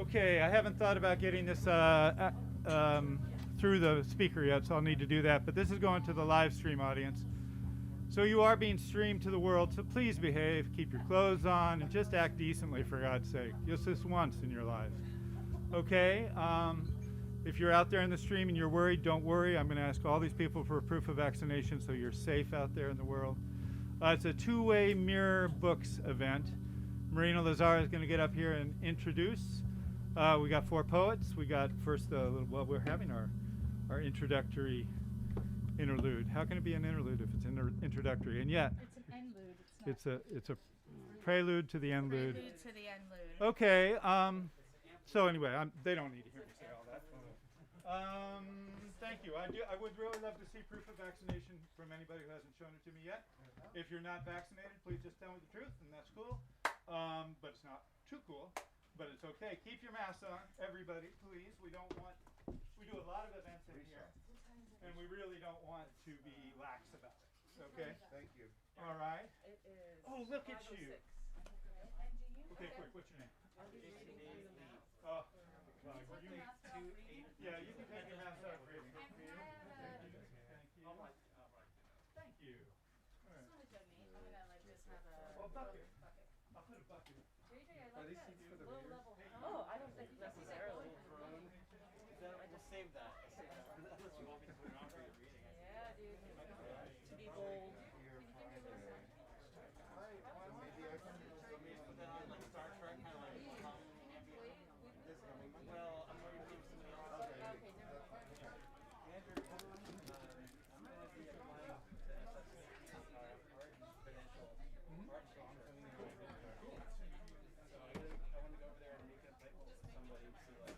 Okay, I haven't thought about getting this through the speaker yet, so I'll need to do that. But this is going to the live stream audience. So you are being streamed to the world, so please behave, keep your clothes on, and just act decently, for God's sake. Just this once in your lives. Okay? If you're out there in the stream and you're worried, don't worry. I'm going to ask all these people for a proof of vaccination so you're safe out there in the world. It's a two-way mirror books event. Marina Lazar is going to get up here and introduce. We got 4 poets. We got first, we're having our introductory interlude. How can it be an interlude if it's introductory? And yet, it's an endlude. It's a prelude to the endlude. Prelude to the endlude. Okay. So anyway, they don't need to hear me say all that. Thank you. I would really love to see proof of vaccination from anybody who hasn't shown it to me yet. If you're not vaccinated, please just tell me the truth, and that's cool. But it's not too cool. But it's okay. Keep your masks on, everybody, please. We do a lot of events in here, and we really don't want to be lax about it. Okay? Thank you. All right. It is. Oh, look at you. Okay, quick. What's your name? Oh, yeah, you can take your mask off. Thank you. Thank you. Thank you. All right. Oh, bucket. I'll put a bucket. Are these seats for the readers? Oh, I don't think necessarily. I just saved that. Unless you want me to put it on for your reading. Yeah, dude. To be bold. Maybe I can Put that on like Star Trek, kind of like well, I'm going to give somebody else. Okay, never mind. Andrew, I'm going to be in line to art exponential art show. I'm coming in. So I want to go over there and make an appointment with somebody to like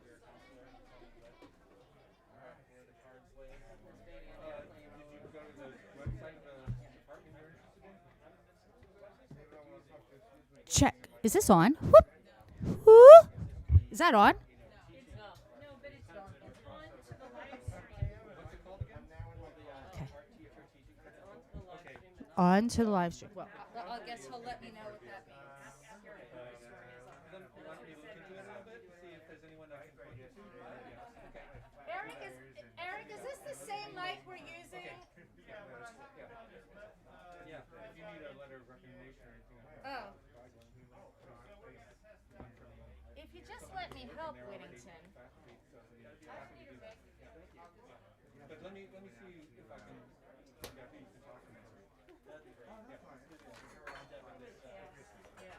weird counselor and tell me what the cards lay. Did you go to the website of the department you're interested in? Check. Is this on? Whoop. Whoop. Is that on? What's it called again? Okay. Okay. On to the live stream. Well, I guess he'll let me know what that means. Then let me look into it a little bit, see if there's anyone I can point you to. Okay. Eric, is this the same mic we're using? Yeah, if you need a letter of recommendation or anything like that. Oh. If you just let me help, Whittington. But let me see if I can get you to talk to me. That'd be great. Yeah.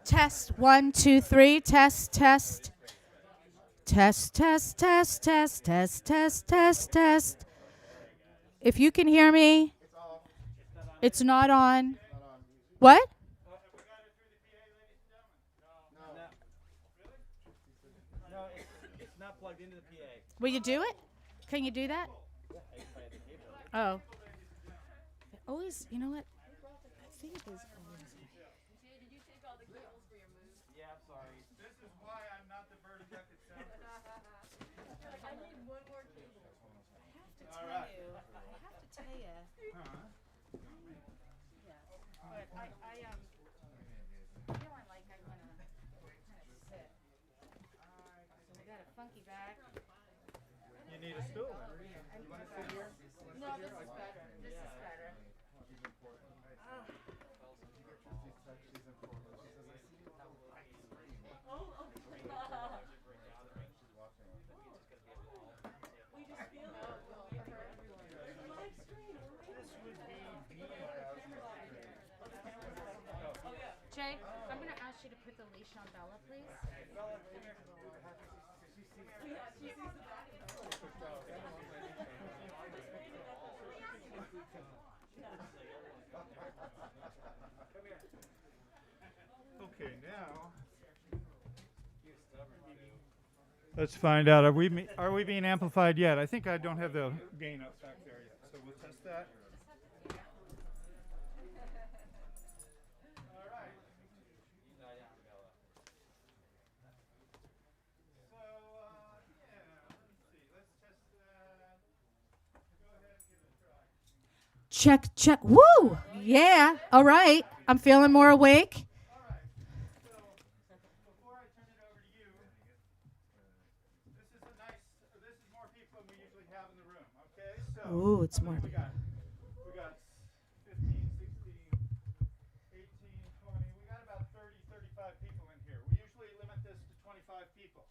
Test 1, 2, 3. Test, test. Test, test, test, test, test, test, test, test. If you can hear me, it's not on. What? No, it's not plugged into the PA. Will you do it? Can you do that? Oh. Always, you know what? I think there's always. Yeah, I'm sorry. This is why I'm not the Bird Beckett sound. I need one more cable. I All right. have to tell you. Huh? Yeah. But I feeling like I want to kind of sit. So we got a funky back. You need a stool. You want to sit here? No, this is better. This is better. Jay, I'm going to ask you to put the leash on Bella, please. Okay, now let's find out. Are we being amplified yet? I think I don't have the gain up back there yet, so we'll test that. All right. So yeah. Check, check. Woo! Yeah. All right. I'm feeling more awake. Before I turn it over to you, this is more people than we usually have in the room, okay? So, Ooh, it's how many more. we got? We got 15, 16, 18, 20. We got about 30, 35 people in here. We usually limit this to 25 people.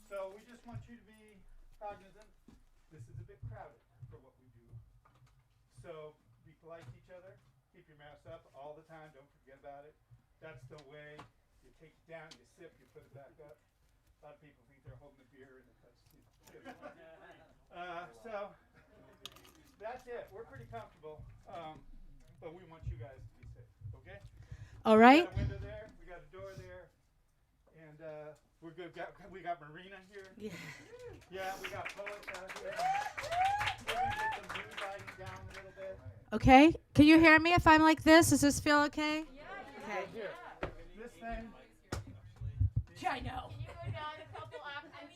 So we just want you to be cognizant. This is a bit crowded for what we do. So be polite to each other. Keep your mask up all the time. Don't forget about it. That's the way. You take it down, you sip, you put it back up. A lot of people think they're holding a beer and that's so that's it. We're pretty comfortable, but we want you guys to be safe. Okay? All right. We got a window there. We got a door there, and we're good. We got Marina here. Yeah. Yeah, we got poets out here. We're gonna get the mood lighting down a little bit. Okay. Can you hear me if I'm like this? Does this feel okay? Okay. Here, this thing. Yeah, I know. Can you go down a couple octaves?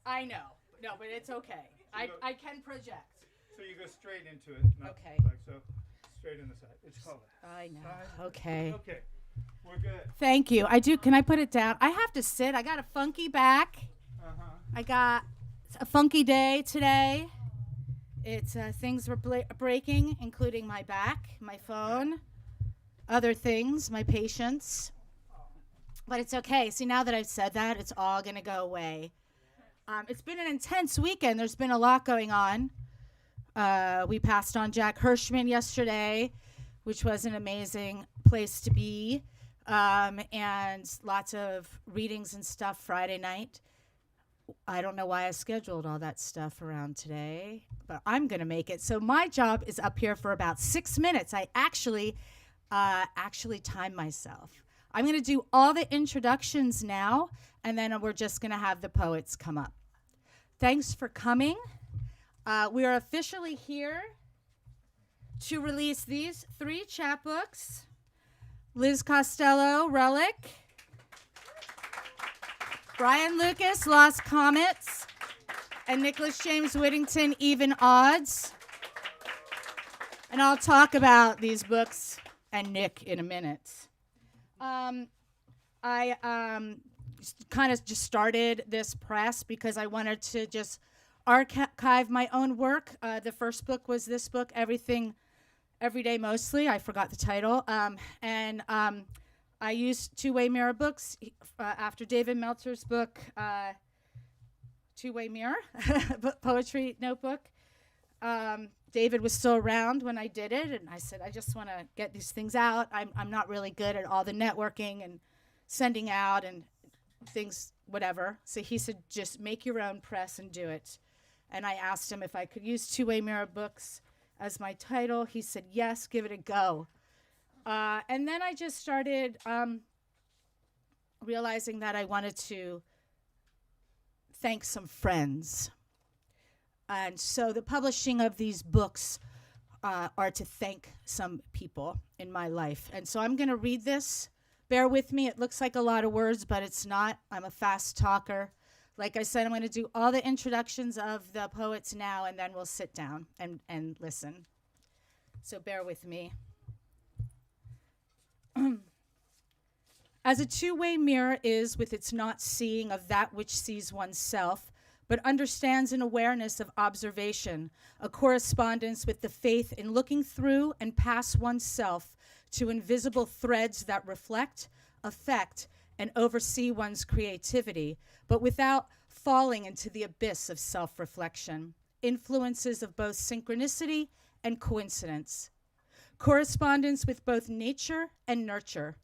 I know. No, but it's okay. I can project. So you go straight into it. Not Okay. Like so, straight in the side. It's called a I know. side. Okay. Okay. We're good. Thank you. I do. Can I put it down? I have to sit. I got a funky back. I got a funky day today. It's things were breaking, including my back, my phone, other things, my patience. But it's okay. See, now that I've said that, it's all going to go away. It's been an intense weekend. There's been a lot going on. We passed on Jack Hirschman yesterday, which was an amazing place to be. And lots of readings and stuff Friday night. I don't know why I scheduled all that stuff around today, but I'm going to make it. So my job is up here for about 6 minutes. I actually time myself. I'm going to do all the introductions now, and then we're just going to have the poets come up. Thanks for coming. We are officially here to release these 3 chapbooks. Liz Costello, Relic. Brian Lucas, Lost Comets. And Nicholas James Whittington, Even Odds. And I'll talk about these books and Nick in a minute. I kind of just started this press because I wanted to just archive my own work. The first book was this book, Everything, Every Day Mostly. I forgot the title. And I used Two-Way Mirror books after David Meltzer's book, Two-Way Mirror, poetry notebook. David was still around when I did it, and I said, I just want to get these things out. I'm not really good at all the networking and sending out and things, whatever. So he said, just make your own press and do it. And I asked him if I could use Two-Way Mirror books as my title. He said, yes, give it a go. And then I just started realizing that I wanted to thank some friends. And so the publishing of these books are to thank some people in my life. And so I'm going to read this. Bear with me. It looks like a lot of words, but it's not. I'm a fast talker. Like I said, I'm going to do all the introductions of the poets now, and then we'll sit down and listen. So bear with me. As a two-way mirror is with its not seeing of that which sees oneself, but understands an awareness of observation, a correspondence with the faith in looking through and past oneself to invisible threads that reflect, affect, and oversee one's creativity, but without falling into the abyss of self-reflection, influences of both synchronicity and coincidence, correspondence with both nature and nurture.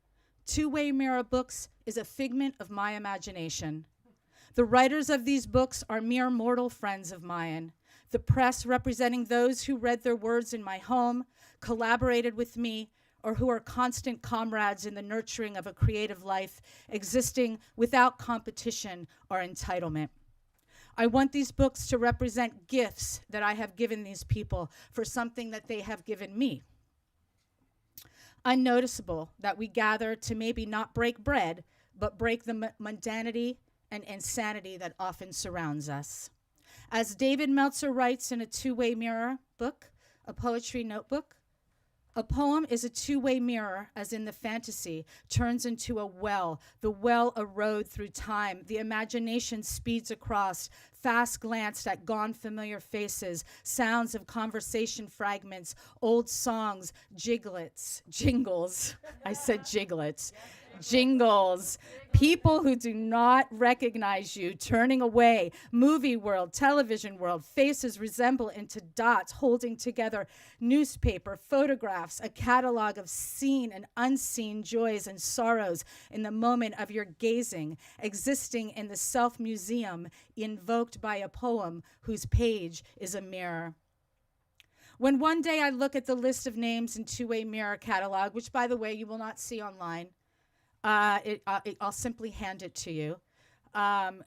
Two-Way Mirror books is a figment of my imagination. The writers of these books are mere mortal friends of mine. The press representing those who read their words in my home, collaborated with me, or who are constant comrades in the nurturing of a creative life existing without competition or entitlement. I want these books to represent gifts that I have given these people for something that they have given me. Unnoticeable that we gather to maybe not break bread, but break the mundanity and insanity that often surrounds us. As David Meltzer writes in a Two-Way Mirror book, a poetry notebook. A poem is a two-way mirror, as in the fantasy, turns into a well. The well a road through time. The imagination speeds across, fast glanced at gone familiar faces, sounds of conversation fragments, old songs, jingles. I said jiglets. Jingles. People who do not recognize you, turning away. Movie world, television world, faces resemble into dots holding together. Newspaper, photographs, a catalog of seen and unseen joys and sorrows in the moment of your gazing, existing in the self-museum invoked by a poem whose page is a mirror. When one day I look at the list of names in Two-Way Mirror catalog, which, by the way, you will not see online, I'll simply hand it to you. I'm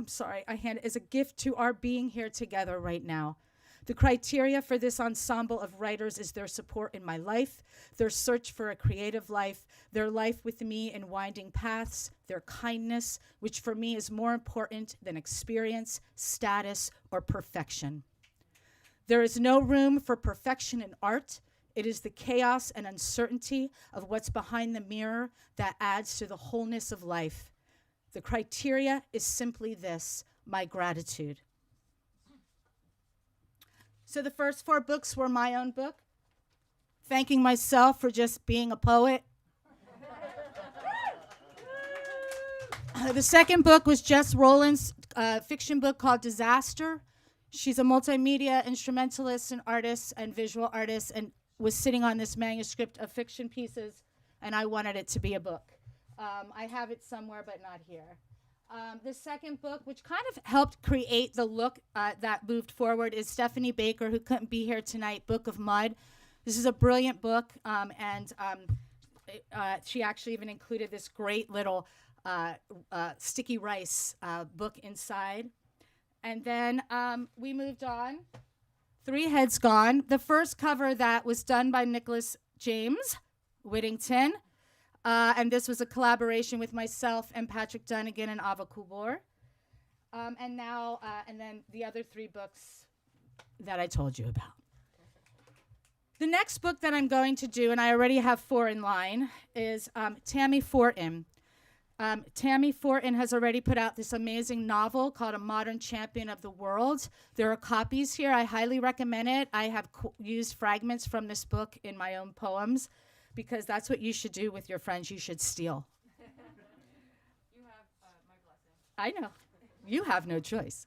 sorry, I hand it as a gift to our being here together right now. The criteria for this ensemble of writers is their support in my life, their search for a creative life, their life with me in winding paths, their kindness, which for me is more important than experience, status, or perfection. There is no room for perfection in art. It is the chaos and uncertainty of what's behind the mirror that adds to the wholeness of life. The criteria is simply this: my gratitude. So the first 4 books were my own book, thanking myself for just being a poet. The second book was Jess Rowland's fiction book called Disaster. She's a multimedia instrumentalist and artist and visual artist, and was sitting on this manuscript of fiction pieces, and I wanted it to be a book. I have it somewhere, but not here. The second book, which kind of helped create the look that moved forward, is Stephanie Baker, who couldn't be here tonight, Book of Mud. This is a brilliant book, and she actually even included this great little sticky rice book inside. And then we moved on. 3 Heads Gone. The first cover that was done by Nicholas James Whittington. And this was a collaboration with myself and Patrick Dunnigan and Ava Kubor. And then the other 3 books that I told you about. The next book that I'm going to do, and I already have 4 in line, is Tammy Fortin. Tammy Fortin has already put out this amazing novel called A Modern Champion of the World. There are copies here. I highly recommend it. I have used fragments from this book in my own poems, because that's what you should do with your friends. You should steal. You have my blessing. I know. You have no choice.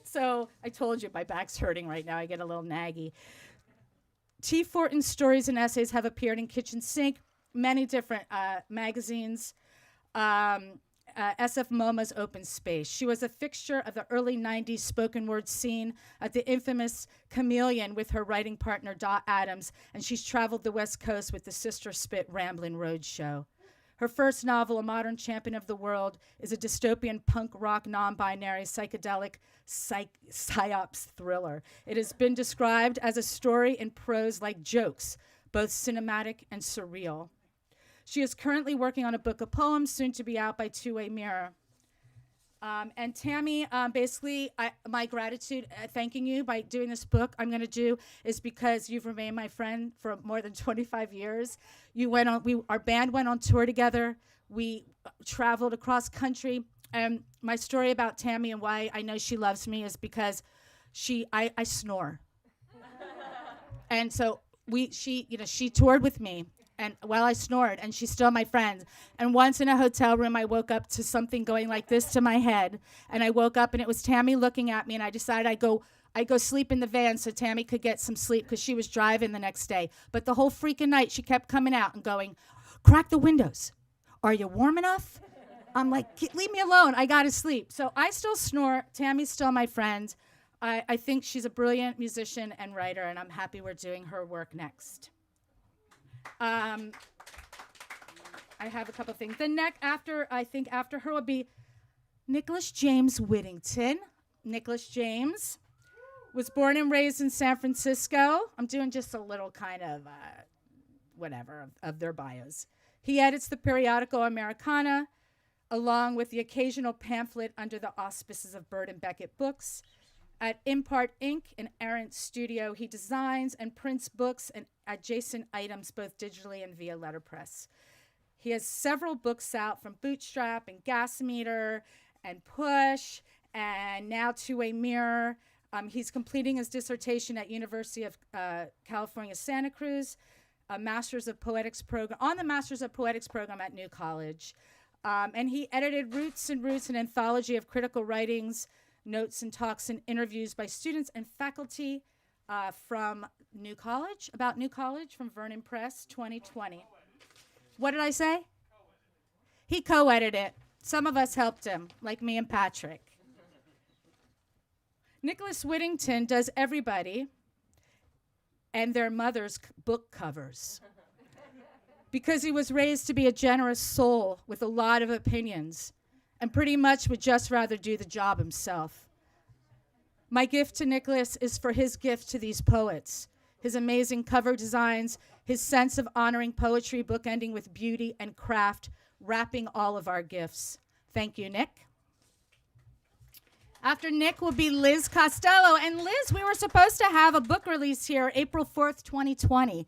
So I told you my back's hurting right now. I get a little naggy. T. Fortin's stories and essays have appeared in Kitchen Sink, many different magazines. SF MoMA's Open Space. She was a fixture of the early 90s spoken word scene at the infamous Chameleon with her writing partner Dot Adams, and she's traveled the West Coast with the Sister Spit Ramblin' Road Show. Her first novel, A Modern Champion of the World, is a dystopian punk rock, non-binary, psychedelic psyops thriller. It has been described as a story in prose like jokes, both cinematic and surreal. She is currently working on a book of poems, soon to be out by Two-Way Mirror. And Tammy, basically, my gratitude, thanking you by doing this book I'm going to do, is because you've remained my friend for more than 25 years. Our band went on tour together. We traveled across country. And my story about Tammy and why I know she loves me is because I snore. And so she toured with me. And while I snored, and she's still my friend. And once in a hotel room, I woke up to something going like this to my head. And I woke up, and it was Tammy looking at me, and I decided I'd go sleep in the van so Tammy could get some sleep because she was driving the next day. But the whole freaking night, she kept coming out and going, "Crack the windows. Are you warm enough?" I'm like, "Leave me alone. I got to sleep." So I still snore. Tammy's still my friend. I think she's a brilliant musician and writer, and I'm happy we're doing her work next. I have a couple things. After her would be Nicholas James Whittington. Nicholas James was born and raised in San Francisco. I'm doing just a little kind of of their bios. He edits the periodical Americana, along with the occasional pamphlet under the auspices of Bird and Beckett Books. At Impart Inc., an errant studio, he designs and prints books and adjacent items both digitally and via letterpress. He has several books out, from Bootstrap and Gas Meter and Push, and now To a Mirror. He's completing his dissertation at University of California, Santa Cruz, a Masters of Poetics program, on the Masters of Poetics program at New College. And he edited Roots and Roots, an anthology of critical writings, notes and talks and interviews by students and faculty from New College, about New College, from Vernon Press, 2020. What did I say? He co-edited it. Some of us helped him, like me and Patrick. Nicholas Whittington does everybody and their mother's book covers because he was raised to be a generous soul with a lot of opinions and pretty much would just rather do the job himself. My gift to Nicholas is for his gift to these poets, his amazing cover designs, his sense of honoring poetry, bookending with beauty and craft, wrapping all of our gifts. Thank you, Nick. After Nick will be Liz Costello. And Liz, we were supposed to have a book release here April 4th, 2020.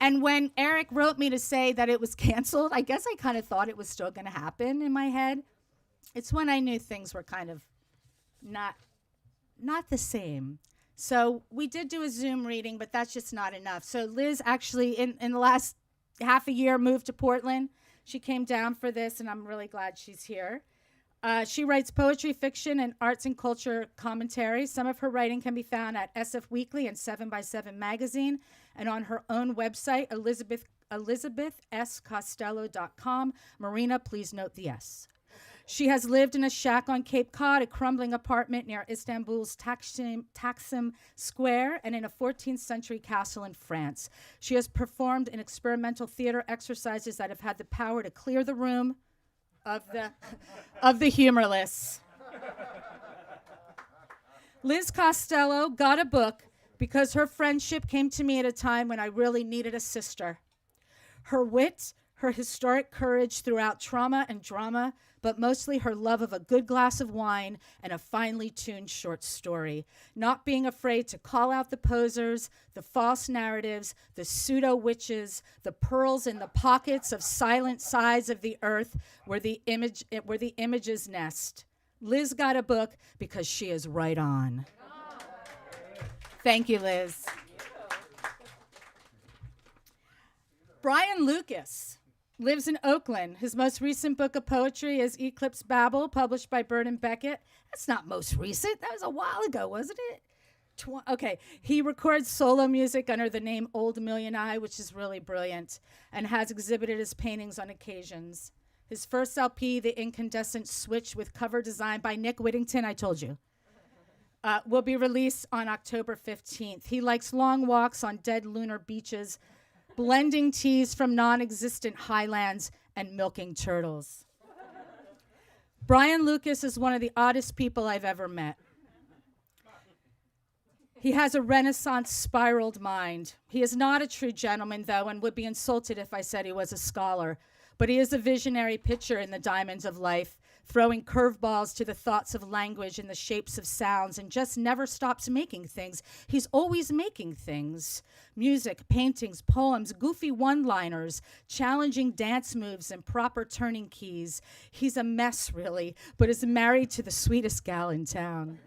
And when Eric wrote me to say that it was canceled, I guess I kind of thought it was still going to happen in my head. It's when I knew things were kind of not the same. So we did do a Zoom reading, but that's just not enough. So Liz actually, in the last half a year, moved to Portland. She came down for this, and I'm really glad she's here. She writes poetry, fiction, and arts and culture commentary. Some of her writing can be found at SF Weekly and 7x7 Magazine, and on her own website, elizabethscostello.com. Marina, please note the S. She has lived in a shack on Cape Cod, a crumbling apartment near Istanbul's Taksim Square, and in a 14th century castle in France. She has performed in experimental theater exercises that have had the power to clear the room of the humorless. Liz Costello got a book because her friendship came to me at a time when I really needed a sister. Her wit, her historic courage throughout trauma and drama, but mostly her love of a good glass of wine and a finely tuned short story. Not being afraid to call out the posers, the false narratives, the pseudo-witches, the pearls in the pockets of silent sides of the earth where the images nest. Liz got a book because she is right on. Thank you, Liz. Brian Lucas lives in Oakland. His most recent book of poetry is Eclipse Babble, published by Bird and Beckett. That's not most recent. That was a while ago, wasn't it? Okay. He records solo music under the name Old Million Eye, which is really brilliant, and has exhibited his paintings on occasions. His first LP, The Incandescent Switch, with cover design by Nick Whittington, I told you, will be released on October 15th. He likes long walks on dead lunar beaches, blending teas from non-existent highlands, and milking turtles. Brian Lucas is one of the oddest people I've ever met. He has a Renaissance spiraled mind. He is not a true gentleman, though, and would be insulted if I said he was a scholar. But he is a visionary pitcher in the diamonds of life, throwing curveballs to the thoughts of language and the shapes of sounds, and just never stops making things. He's always making things. Music, paintings, poems, goofy one-liners, challenging dance moves, and proper turning keys. He's a mess, really, but is married to the sweetest gal in town.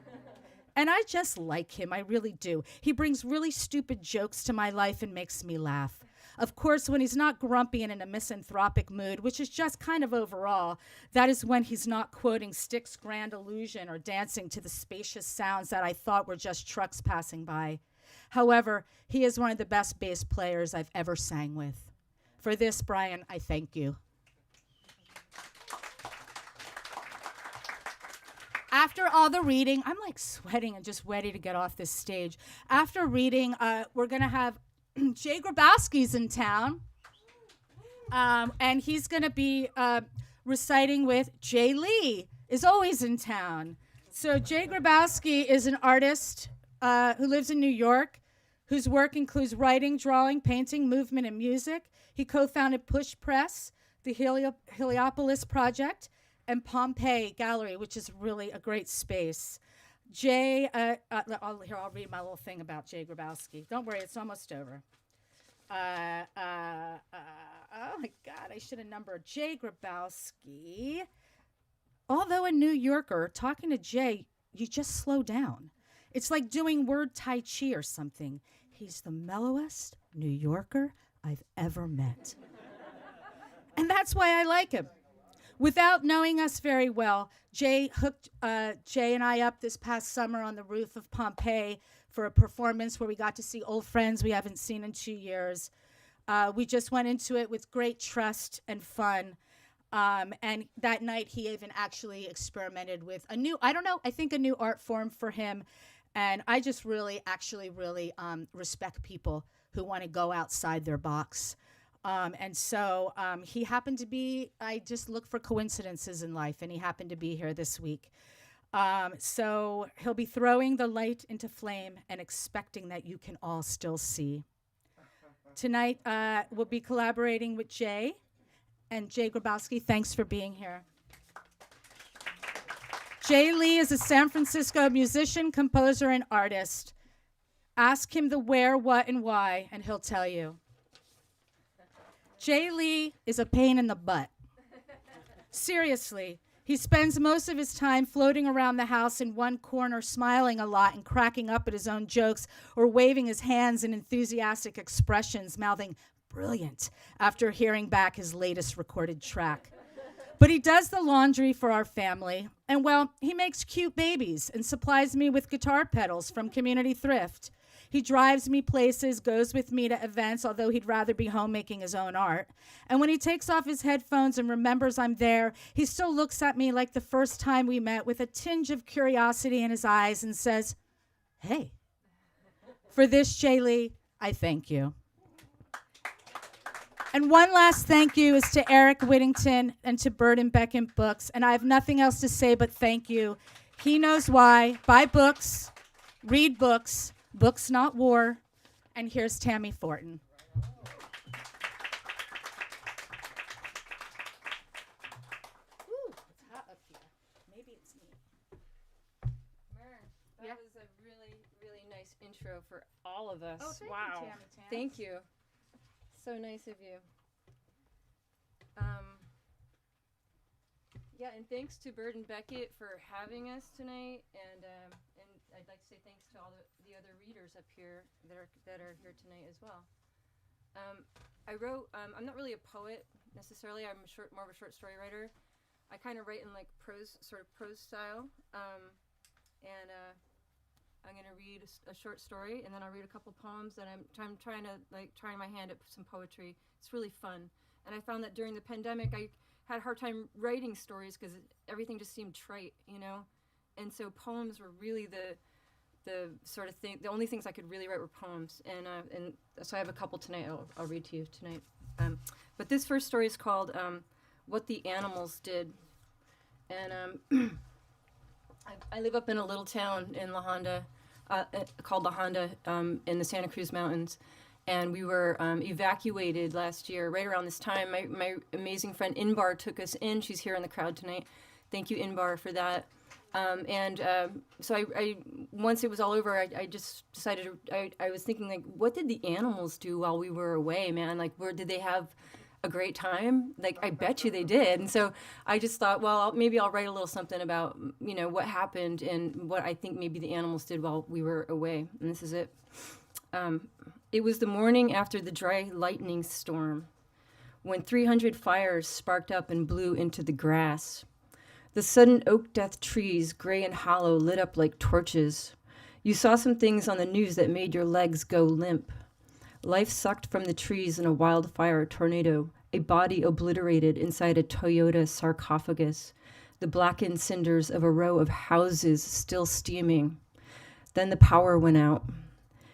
And I just like him, I really do. He brings really stupid jokes to my life and makes me laugh. Of course, when he's not grumpy and in a misanthropic mood, which is just kind of overall, that is when he's not quoting Styx's Grand Illusion or dancing to the spacious sounds that I thought were just trucks passing by. However, he is one of the best bass players I've ever sang with. For this, Brian, I thank you. After all the reading, I'm like sweating and just ready to get off this stage. After reading, we're going to have Jay Grabowski's in town, and he's going to be reciting with Jay Lee is always in town. So Jay Grabowski is an artist who lives in New York, whose work includes writing, drawing, painting, movement, and music. He co-founded Push Press, the Heliopolis Project, and Pompeii Gallery, which is really a great space. Jay, I'll read my little thing about Jay Grabowski. Don't worry, it's almost over. Oh my God, I should have numbered. Jay Grabowski. Although a New Yorker, talking to Jay, you just slow down. It's like doing word Tai Chi or something. He's the mellowest New Yorker I've ever met. And that's why I like him. Without knowing us very well, Jay hooked Jay and I up this past summer on the roof of Pompeii for a performance where we got to see old friends we haven't seen in 2 years. We just went into it with great trust and fun. And that night he even actually experimented with a new art form for him. And I just really respect people who want to go outside their box. And so he happened to be, I just look for coincidences in life, and he happened to be here this week. So he'll be throwing the light into flame and expecting that you can all still see. Tonight, we'll be collaborating with Jay. And Jay Grabowski, thanks for being here. Jay Lee is a San Francisco musician, composer, and artist. Ask him the where, what, and why, and he'll tell you. Jay Lee is a pain in the butt. Seriously, he spends most of his time floating around the house in one corner, smiling a lot and cracking up at his own jokes or waving his hands in enthusiastic expressions, mouthing brilliant after hearing back his latest recorded track. But he does the laundry for our family, and well, he makes cute babies and supplies me with guitar pedals from Community Thrift. He drives me places, goes with me to events, although he'd rather be home making his own art. And when he takes off his headphones and remembers I'm there, he still looks at me like the first time we met with a tinge of curiosity in his eyes and says, "Hey." For this, Jay Lee, I thank you. And one last thank you is to Eric Whittington and to Bird and Beckett Books. And I have nothing else to say but thank you. He knows why. Buy books, read books, books not war. And here's Tammy Fortin. Ooh, it's hot up here. Maybe it's me. Mern, that Yeah. was a really, really nice intro for all of us. Oh, thank wow. you, Tammy Tam. Thank you. So nice of you. Yeah, and thanks to Bird and Beckett for having us tonight, and I'd like to say thanks to all the other readers up here that are here tonight as well. I wrote. I'm not really a poet necessarily. I'm more of a short story writer. I kind of write in like prose style, and I'm gonna read a short story, and then I'll read a couple poems, and I'm trying my hand at some poetry. It's really fun, and I found that during the pandemic, I had a hard time writing stories because everything just seemed trite, you know, and so poems were really the sort of thing. The only things I could really write were poems, and so I have a couple tonight. I'll read to you tonight. But this first story is called "What the Animals Did," and I live up in a little town in La Honda, called La Honda, in the Santa Cruz Mountains. And we were evacuated last year, right around this time. My amazing friend Inbar took us in. She's here in the crowd tonight. Thank you, Inbar, for that. So I once it was all over, I just decided, I was thinking, like, what did the animals do while we were away, man? Like, did they have a great time? Like, I bet you they did. And so I just thought, well, maybe I'll write a little something about, you know, what happened and what I think maybe the animals did while we were away. And this is it. It was the morning after the dry lightning storm, when 300 fires sparked up and blew into the grass. The sudden oak death trees, gray and hollow, lit up like torches. You saw some things on the news that made your legs go limp. Life sucked from the trees in a wildfire tornado, a body obliterated inside a Toyota sarcophagus, the blackened cinders of a row of houses still steaming. Then the power went out.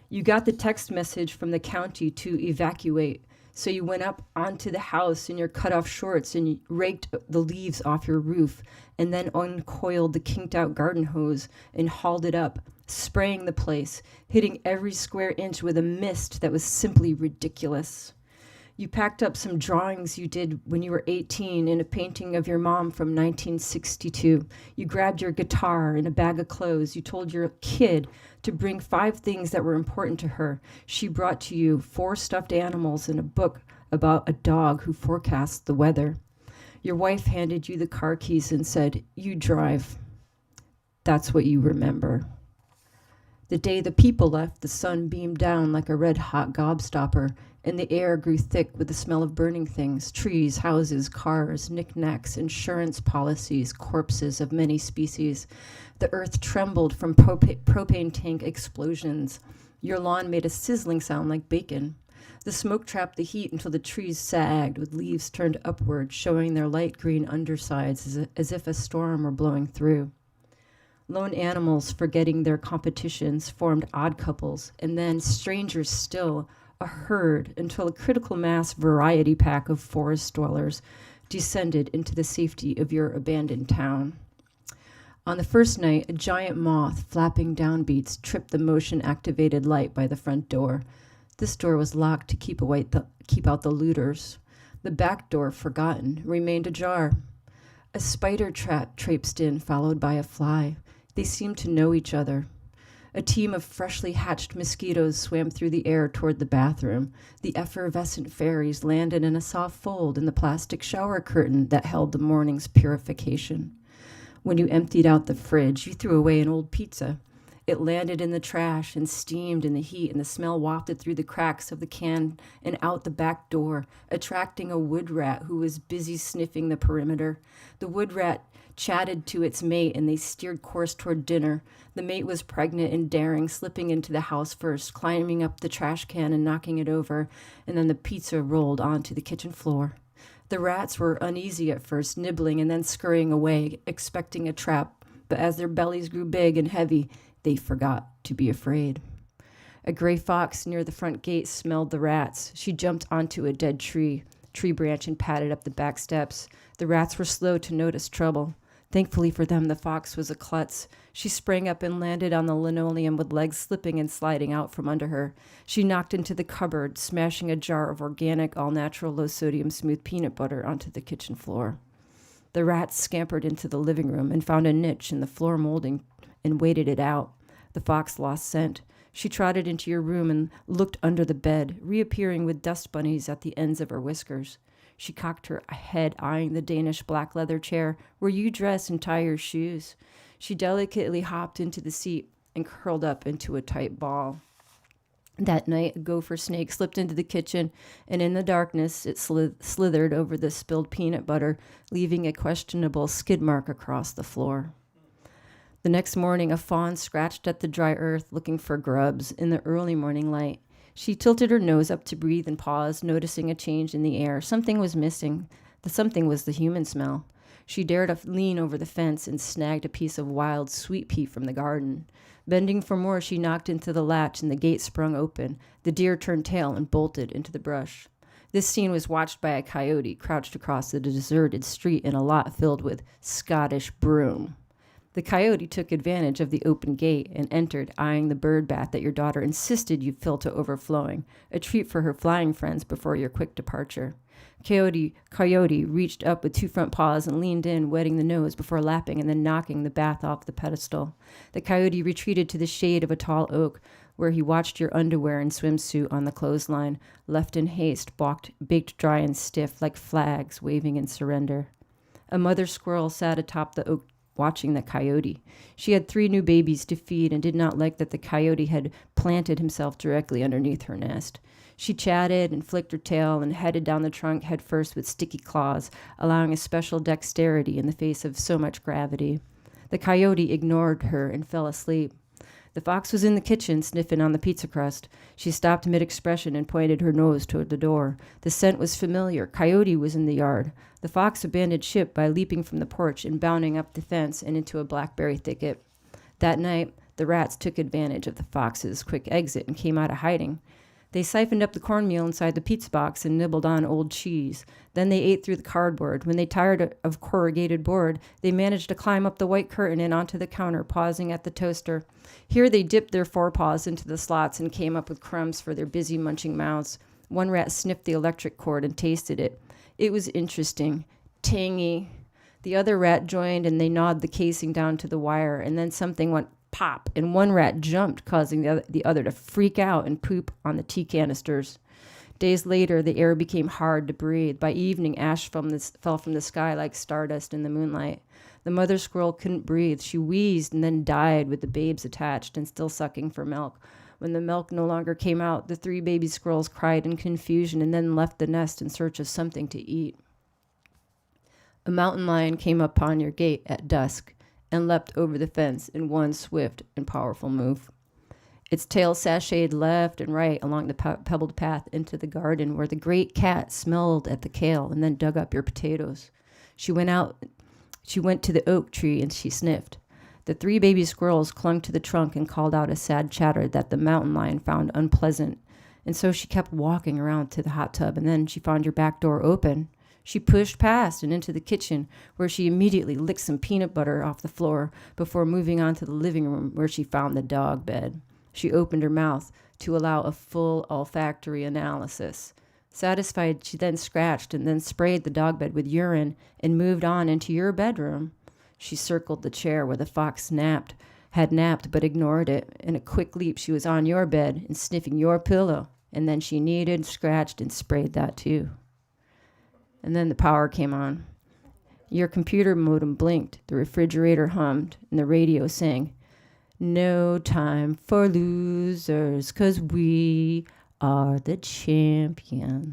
You got the text message from the county to evacuate, so you went up onto the house in your cut-off shorts and you raked the leaves off your roof and then uncoiled the kinked-out garden hose and hauled it up, spraying the place, hitting every square inch with a mist that was simply ridiculous. You packed up some drawings you did when you were 18 in a painting of your mom from 1962. You grabbed your guitar and a bag of clothes. You told your kid to bring 5 things that were important to her. She brought to you 4 stuffed animals and a book about a dog who forecasts the weather. Your wife handed you the car keys and said, "You drive." That's what you remember. The day the people left, the sun beamed down like a red-hot gobstopper, and the air grew thick with the smell of burning things, trees, houses, cars, knickknacks, insurance policies, corpses of many species. The earth trembled from propane tank explosions. Your lawn made a sizzling sound like bacon. The smoke trapped the heat until the trees sagged, with leaves turned upward, showing their light green undersides as if a storm were blowing through. Lone animals, forgetting their competitions, formed odd couples, and then, strangers still, a herd until a critical mass variety pack of forest dwellers descended into the safety of your abandoned town. On the first night, a giant moth flapping downbeats tripped the motion-activated light by the front door. This door was locked to keep out the looters. The back door, forgotten, remained ajar. A spider traipsed in, followed by a fly. They seemed to know each other. A team of freshly hatched mosquitoes swam through the air toward the bathroom. The effervescent fairies landed in a soft fold in the plastic shower curtain that held the morning's purification. When you emptied out the fridge, you threw away an old pizza. It landed in the trash and steamed in the heat, and the smell wafted through the cracks of the can and out the back door, attracting a wood rat who was busy sniffing the perimeter. The wood rat chatted to its mate, and they steered course toward dinner. The mate was pregnant and daring, slipping into the house first, climbing up the trash can and knocking it over, and then the pizza rolled onto the kitchen floor. The rats were uneasy at first, nibbling and then scurrying away, expecting a trap, but as their bellies grew big and heavy, they forgot to be afraid. A gray fox near the front gate smelled the rats. She jumped onto a dead tree branch and padded up the back steps. The rats were slow to notice trouble. Thankfully for them, the fox was a klutz. She sprang up and landed on the linoleum with legs slipping and sliding out from under her. She knocked into the cupboard, smashing a jar of organic, all-natural, low-sodium smooth peanut butter onto the kitchen floor. The rats scampered into the living room and found a niche in the floor molding and waited it out. The fox lost scent. She trotted into your room and looked under the bed, reappearing with dust bunnies at the ends of her whiskers. She cocked her head, eyeing the Danish black leather chair where you dress and tie your shoes. She delicately hopped into the seat and curled up into a tight ball. That night, a gopher snake slipped into the kitchen, and in the darkness, it slithered over the spilled peanut butter, leaving a questionable skid mark across the floor. The next morning, a fawn scratched at the dry earth, looking for grubs in the early morning light. She tilted her nose up to breathe and paused, noticing a change in the air. Something was missing. The something was the human smell. She dared to lean over the fence and snagged a piece of wild sweet pea from the garden. Bending for more, she knocked into the latch and the gate sprung open. The deer turned tail and bolted into the brush. This scene was watched by a coyote crouched across the deserted street in a lot filled with Scottish broom. The coyote took advantage of the open gate and entered, eyeing the bird bath that your daughter insisted you fill to overflowing, a treat for her flying friends before your quick departure. Coyote reached up with 2 front paws and leaned in, wetting the nose before lapping and then knocking the bath off the pedestal. The coyote retreated to the shade of a tall oak, where he watched your underwear and swimsuit on the clothesline, left in haste, baked dry and stiff like flags waving in surrender. A mother squirrel sat atop the oak watching the coyote. She had 3 new babies to feed and did not like that the coyote had planted himself directly underneath her nest. She chatted and flicked her tail and headed down the trunk head first with sticky claws, allowing a special dexterity in the face of so much gravity. The coyote ignored her and fell asleep. The fox was in the kitchen, sniffing on the pizza crust. She stopped mid-expression and pointed her nose toward the door. The scent was familiar. Coyote was in the yard. The fox abandoned ship by leaping from the porch and bounding up the fence and into a blackberry thicket. That night, the rats took advantage of the fox's quick exit and came out of hiding. They siphoned up the cornmeal inside the pizza box and nibbled on old cheese. Then they ate through the cardboard. When they tired of corrugated board, they managed to climb up the white curtain and onto the counter, pausing at the toaster. Here they dipped their forepaws into the slots and came up with crumbs for their busy munching mouths. One rat sniffed the electric cord and tasted it. It was interesting, tangy. The other rat joined, and they gnawed the casing down to the wire, and then something went pop, and one rat jumped, causing the other to freak out and poop on the tea canisters. Days later, the air became hard to breathe. By evening, ash fell from the sky like stardust in the moonlight. The mother squirrel couldn't breathe. She wheezed and then died with the babes attached and still sucking for milk. When the milk no longer came out, the 3 baby squirrels cried in confusion and then left the nest in search of something to eat. A mountain lion came upon your gate at dusk and leapt over the fence in one swift and powerful move. Its tail sashayed left and right along the pebbled path into the garden where the great cat smelled at the kale and then dug up your potatoes. She went to the oak tree and she sniffed. The 3 baby squirrels clung to the trunk and called out a sad chatter that the mountain lion found unpleasant. And so she kept walking around to the hot tub, and then she found your back door open. She pushed past and into the kitchen, where she immediately licked some peanut butter off the floor before moving on to the living room, where she found the dog bed. She opened her mouth to allow a full olfactory analysis. Satisfied, she then scratched and then sprayed the dog bed with urine and moved on into your bedroom. She circled the chair where the fox had napped but ignored it. In a quick leap, she was on your bed and sniffing your pillow. And then she kneaded, scratched, and sprayed that too. And then the power came on. Your computer modem blinked, the refrigerator hummed, and the radio sang, "No time for losers, 'cause we are the champions."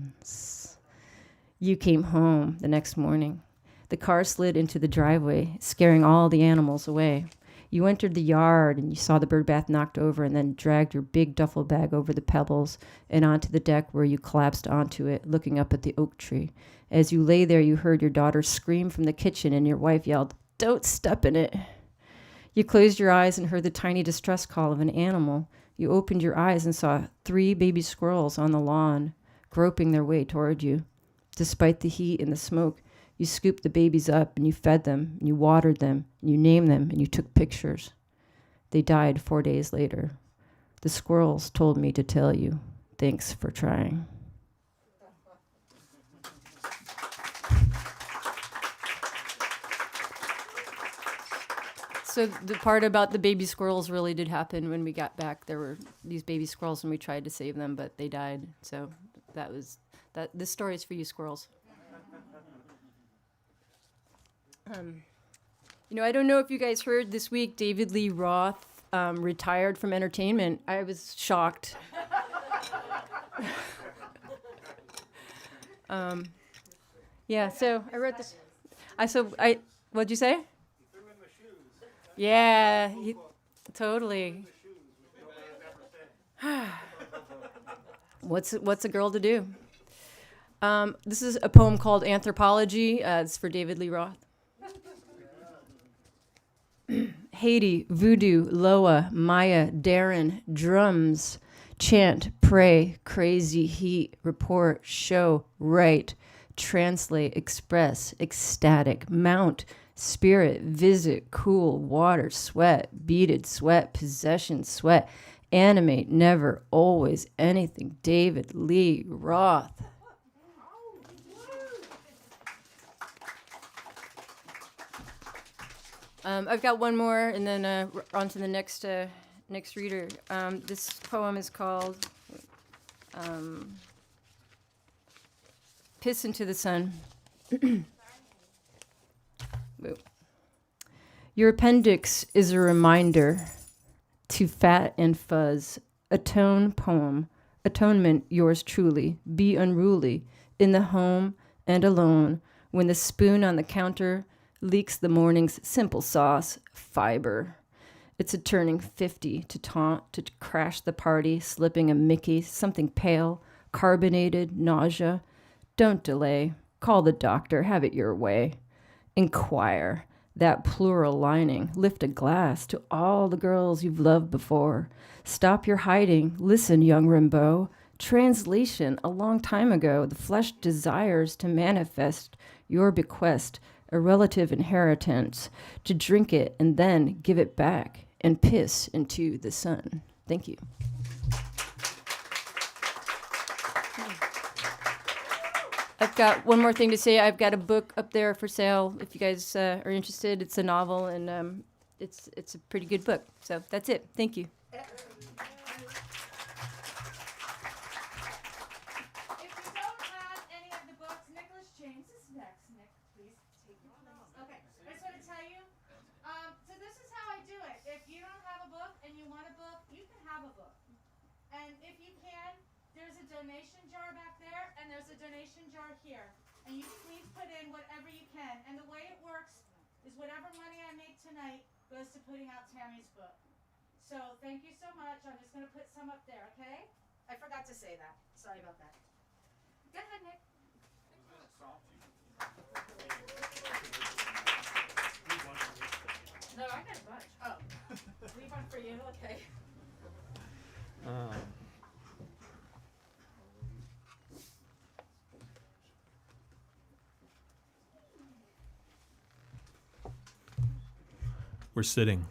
You came home the next morning. The car slid into the driveway, scaring all the animals away. You entered the yard and you saw the bird bath knocked over and then dragged your big duffel bag over the pebbles and onto the deck where you collapsed onto it, looking up at the oak tree. As you lay there, you heard your daughter scream from the kitchen and your wife yelled, "Don't step in it." You closed your eyes and heard the tiny distress call of an animal. You opened your eyes and saw 3 baby squirrels on the lawn, groping their way toward you. Despite the heat and the smoke, you scooped the babies up and you fed them, and you watered them, and you named them, and you took pictures. They died 4 days later. The squirrels told me to tell you, thanks for trying. So the part about the baby squirrels really did happen when we got back. There were these baby squirrels and we tried to save them, but they died. So this story is for you squirrels. I don't know if you guys heard this week, David Lee Roth retired from entertainment. I was shocked. Yeah, so I wrote this. What'd you say? Yeah, totally. What's a girl to do? This is a poem called Anthropology. It's for David Lee Roth. Haiti, voodoo, Loa, Maya, Darren, drums, chant, pray, crazy heat, report, show, write, translate, express, ecstatic, mount, spirit, visit, cool, water, sweat, beaded, sweat, possession, sweat, animate, never, always, anything. David Lee Roth. I've got one more, and then on to the next reader. This poem is called "Piss into the Sun." Your appendix is a reminder to fat and fuzz. Atone poem, atonement yours truly. Be unruly in the home and alone when the spoon on the counter leaks the morning's simple sauce, fiber. It's a turning 50 to taunt, to crash the party, slipping a Mickey, something pale, carbonated, nausea. Don't delay. Call the doctor, have it your way. Inquire, that plural lining. Lift a glass to all the girls you've loved before. Stop your hiding. Listen, young Rimbaud. Translation, a long time ago, the flesh desires to manifest your bequest, a relative inheritance, to drink it and then give it back and piss into the sun. Thank you. I've got one more thing to say. I've got a book up there for sale if you guys are interested. It's a novel, and it's a pretty good book. So that's it. Thank you. If you don't have any of the books, Nicholas James is next. Nick, please take your place. Okay, I just want to tell you. So this is how I do it. If you don't have a book and you want a book, you can have a book. And if you can, there's a donation jar back there, and there's a donation jar here. And you please put in whatever you can. And the way it works is whatever money I make tonight goes to putting out Tammy's book. So thank you so much. I'm just going to put some up there, okay? I forgot to say that. Sorry about that. Go ahead, Nick. No, I got a bunch. Oh. Leave one for you? Okay. We're sitting.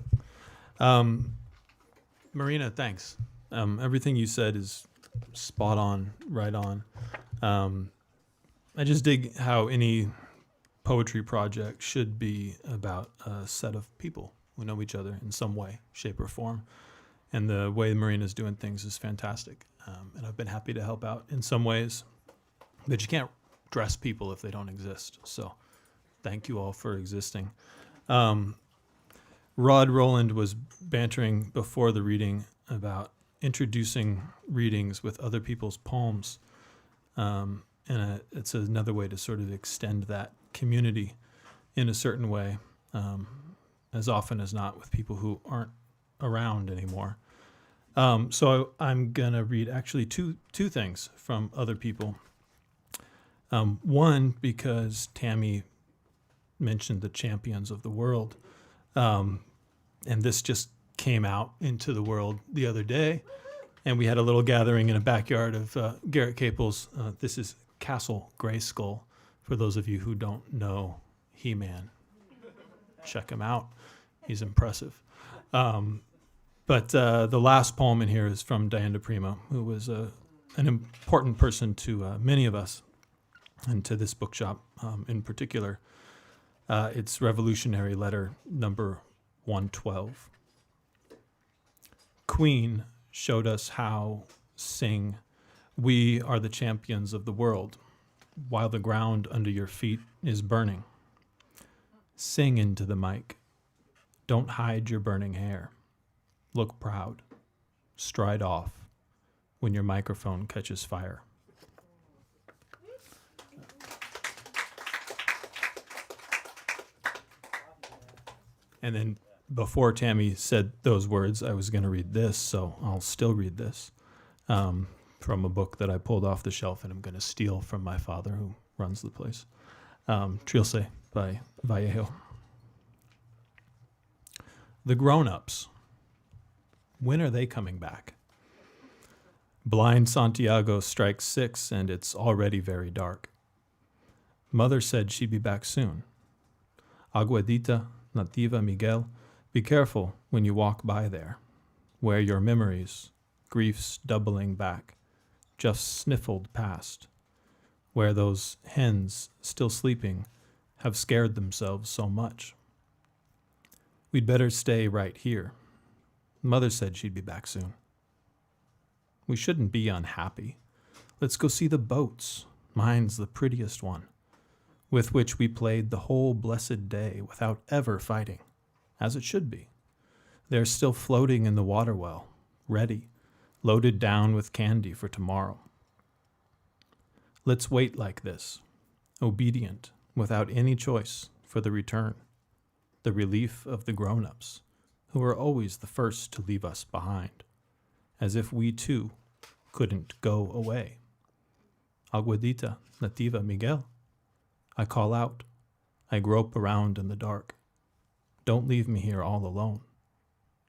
Marina, thanks. Everything you said is spot on, right on. I just dig how any poetry project should be about a set of people who know each other in some way, shape, or form. And the way Marina's doing things is fantastic. And I've been happy to help out in some ways. But you can't dress people if they don't exist. So thank you all for existing. Rod Rowland was bantering before the reading about introducing readings with other people's poems. It's another way to sort of extend that community in a certain way, as often as not with people who aren't around anymore. So I'm going to read actually two things from other people. One, because Tammy mentioned the champions of the world. And this just came out into the world the other day. And we had a little gathering in a backyard of Garrett Capel's. This is Castle Grayskull. For those of you who don't know He-Man, check him out. He's impressive. But the last poem in here is from Diana Prima, who was an important person to many of us and to this bookshop in particular. It's Revolutionary Letter number 112. Queen showed us how sing. We are the champions of the world, while the ground under your feet is burning. Sing into the mic. Don't hide your burning hair. Look proud. Stride off when your microphone catches fire. And then before Tammy said those words, I was going to read this, so I'll still read this from a book that I pulled off the shelf and I'm going to steal from my father who runs the place. Trilce by Vallejo. The grown-ups. When are they coming back? Blind Santiago strikes 6 and it's already very dark. Mother said she'd be back soon. Aguadita, Nativa Miguel, be careful when you walk by there, where your memories, griefs doubling back, just sniffled past, where those hens, still sleeping, have scared themselves so much. We'd better stay right here. Mother said she'd be back soon. We shouldn't be unhappy. Let's go see the boats. Mine's the prettiest one, with which we played the whole blessed day without ever fighting, as it should be. They're still floating in the water well, ready, loaded down with candy for tomorrow. Let's wait like this, obedient, without any choice for the return, the relief of the grown-ups, who are always the first to leave us behind, as if we too couldn't go away. Aguadita, Nativa Miguel. I call out. I grope around in the dark. Don't leave me here all alone.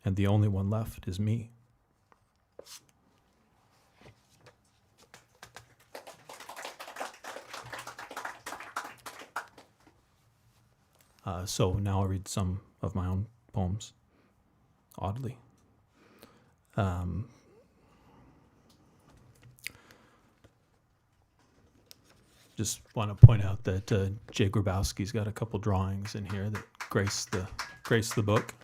And the only one left is me. So now I'll read some of my own poems, oddly. Just want to point out that Jay Grabowski's got a couple drawings in here that grace the book.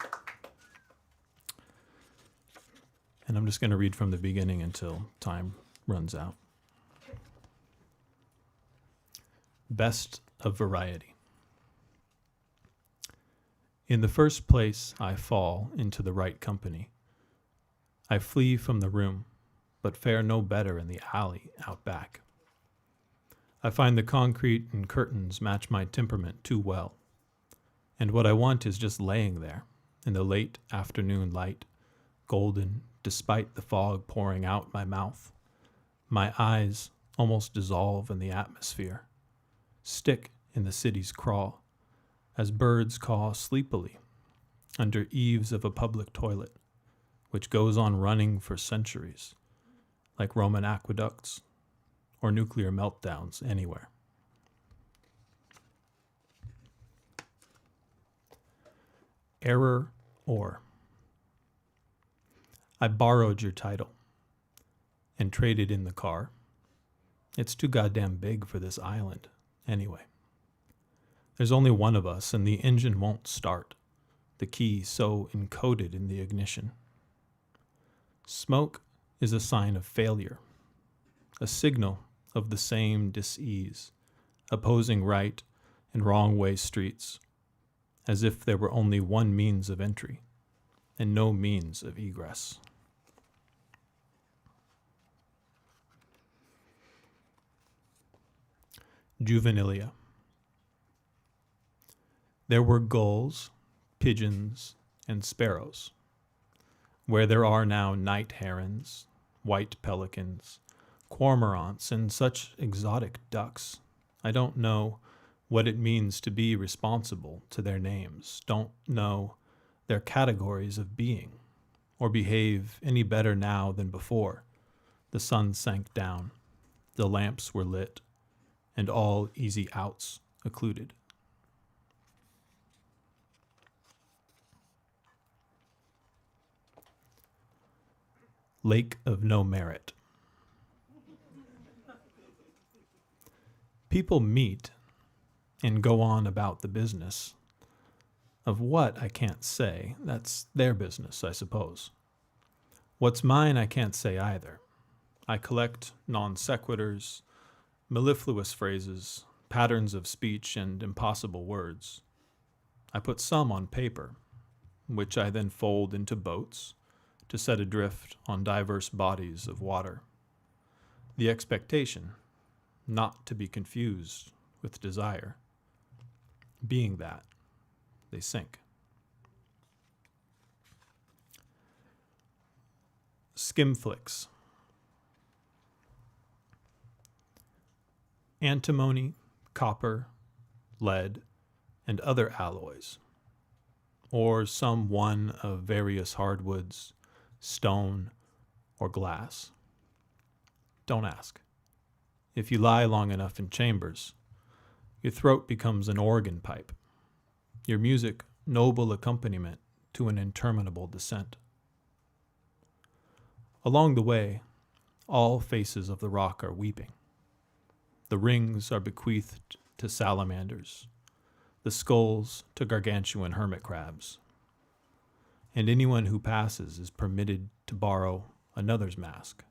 And I'm just going to read from the beginning until time runs out. Best of variety. In the first place, I fall into the right company. I flee from the room, but fare no better in the alley out back. I find the concrete and curtains match my temperament too well, and what I want is just laying there in the late afternoon light, golden despite the fog pouring out my mouth. My eyes almost dissolve in the atmosphere, stick in the city's crawl, as birds caw sleepily under eaves of a public toilet, which goes on running for centuries, like Roman aqueducts or nuclear meltdowns anywhere. Error or. I borrowed your title and traded in the car. It's too goddamn big for this island, anyway. There's only one of us, and the engine won't start, the key so encoded in the ignition. Smoke is a sign of failure, a signal of the same dis-ease, opposing right and wrong way streets, as if there were only one means of entry and no means of egress. Juvenilia. There were gulls, pigeons, and sparrows, where there are now night herons, white pelicans, cormorants, and such exotic ducks. I don't know what it means to be responsible to their names, don't know their categories of being, or behave any better now than before. The sun sank down, the lamps were lit, and all easy outs occluded. Lake of no merit. People meet and go on about the business. Of what, I can't say. That's their business, I suppose. What's mine, I can't say either. I collect non sequiturs, mellifluous phrases, patterns of speech, and impossible words. I put some on paper, which I then fold into boats to set adrift on diverse bodies of water. The expectation, not to be confused with desire, being that they sink. Skimflicks. Antimony, copper, lead, and other alloys, or some one of various hardwoods, stone, or glass. Don't ask. If you lie long enough in chambers, your throat becomes an organ pipe, your music noble accompaniment to an interminable descent. Along the way, all faces of the rock are weeping. The rings are bequeathed to salamanders, the skulls to gargantuan hermit crabs, and anyone who passes is permitted to borrow another's mask,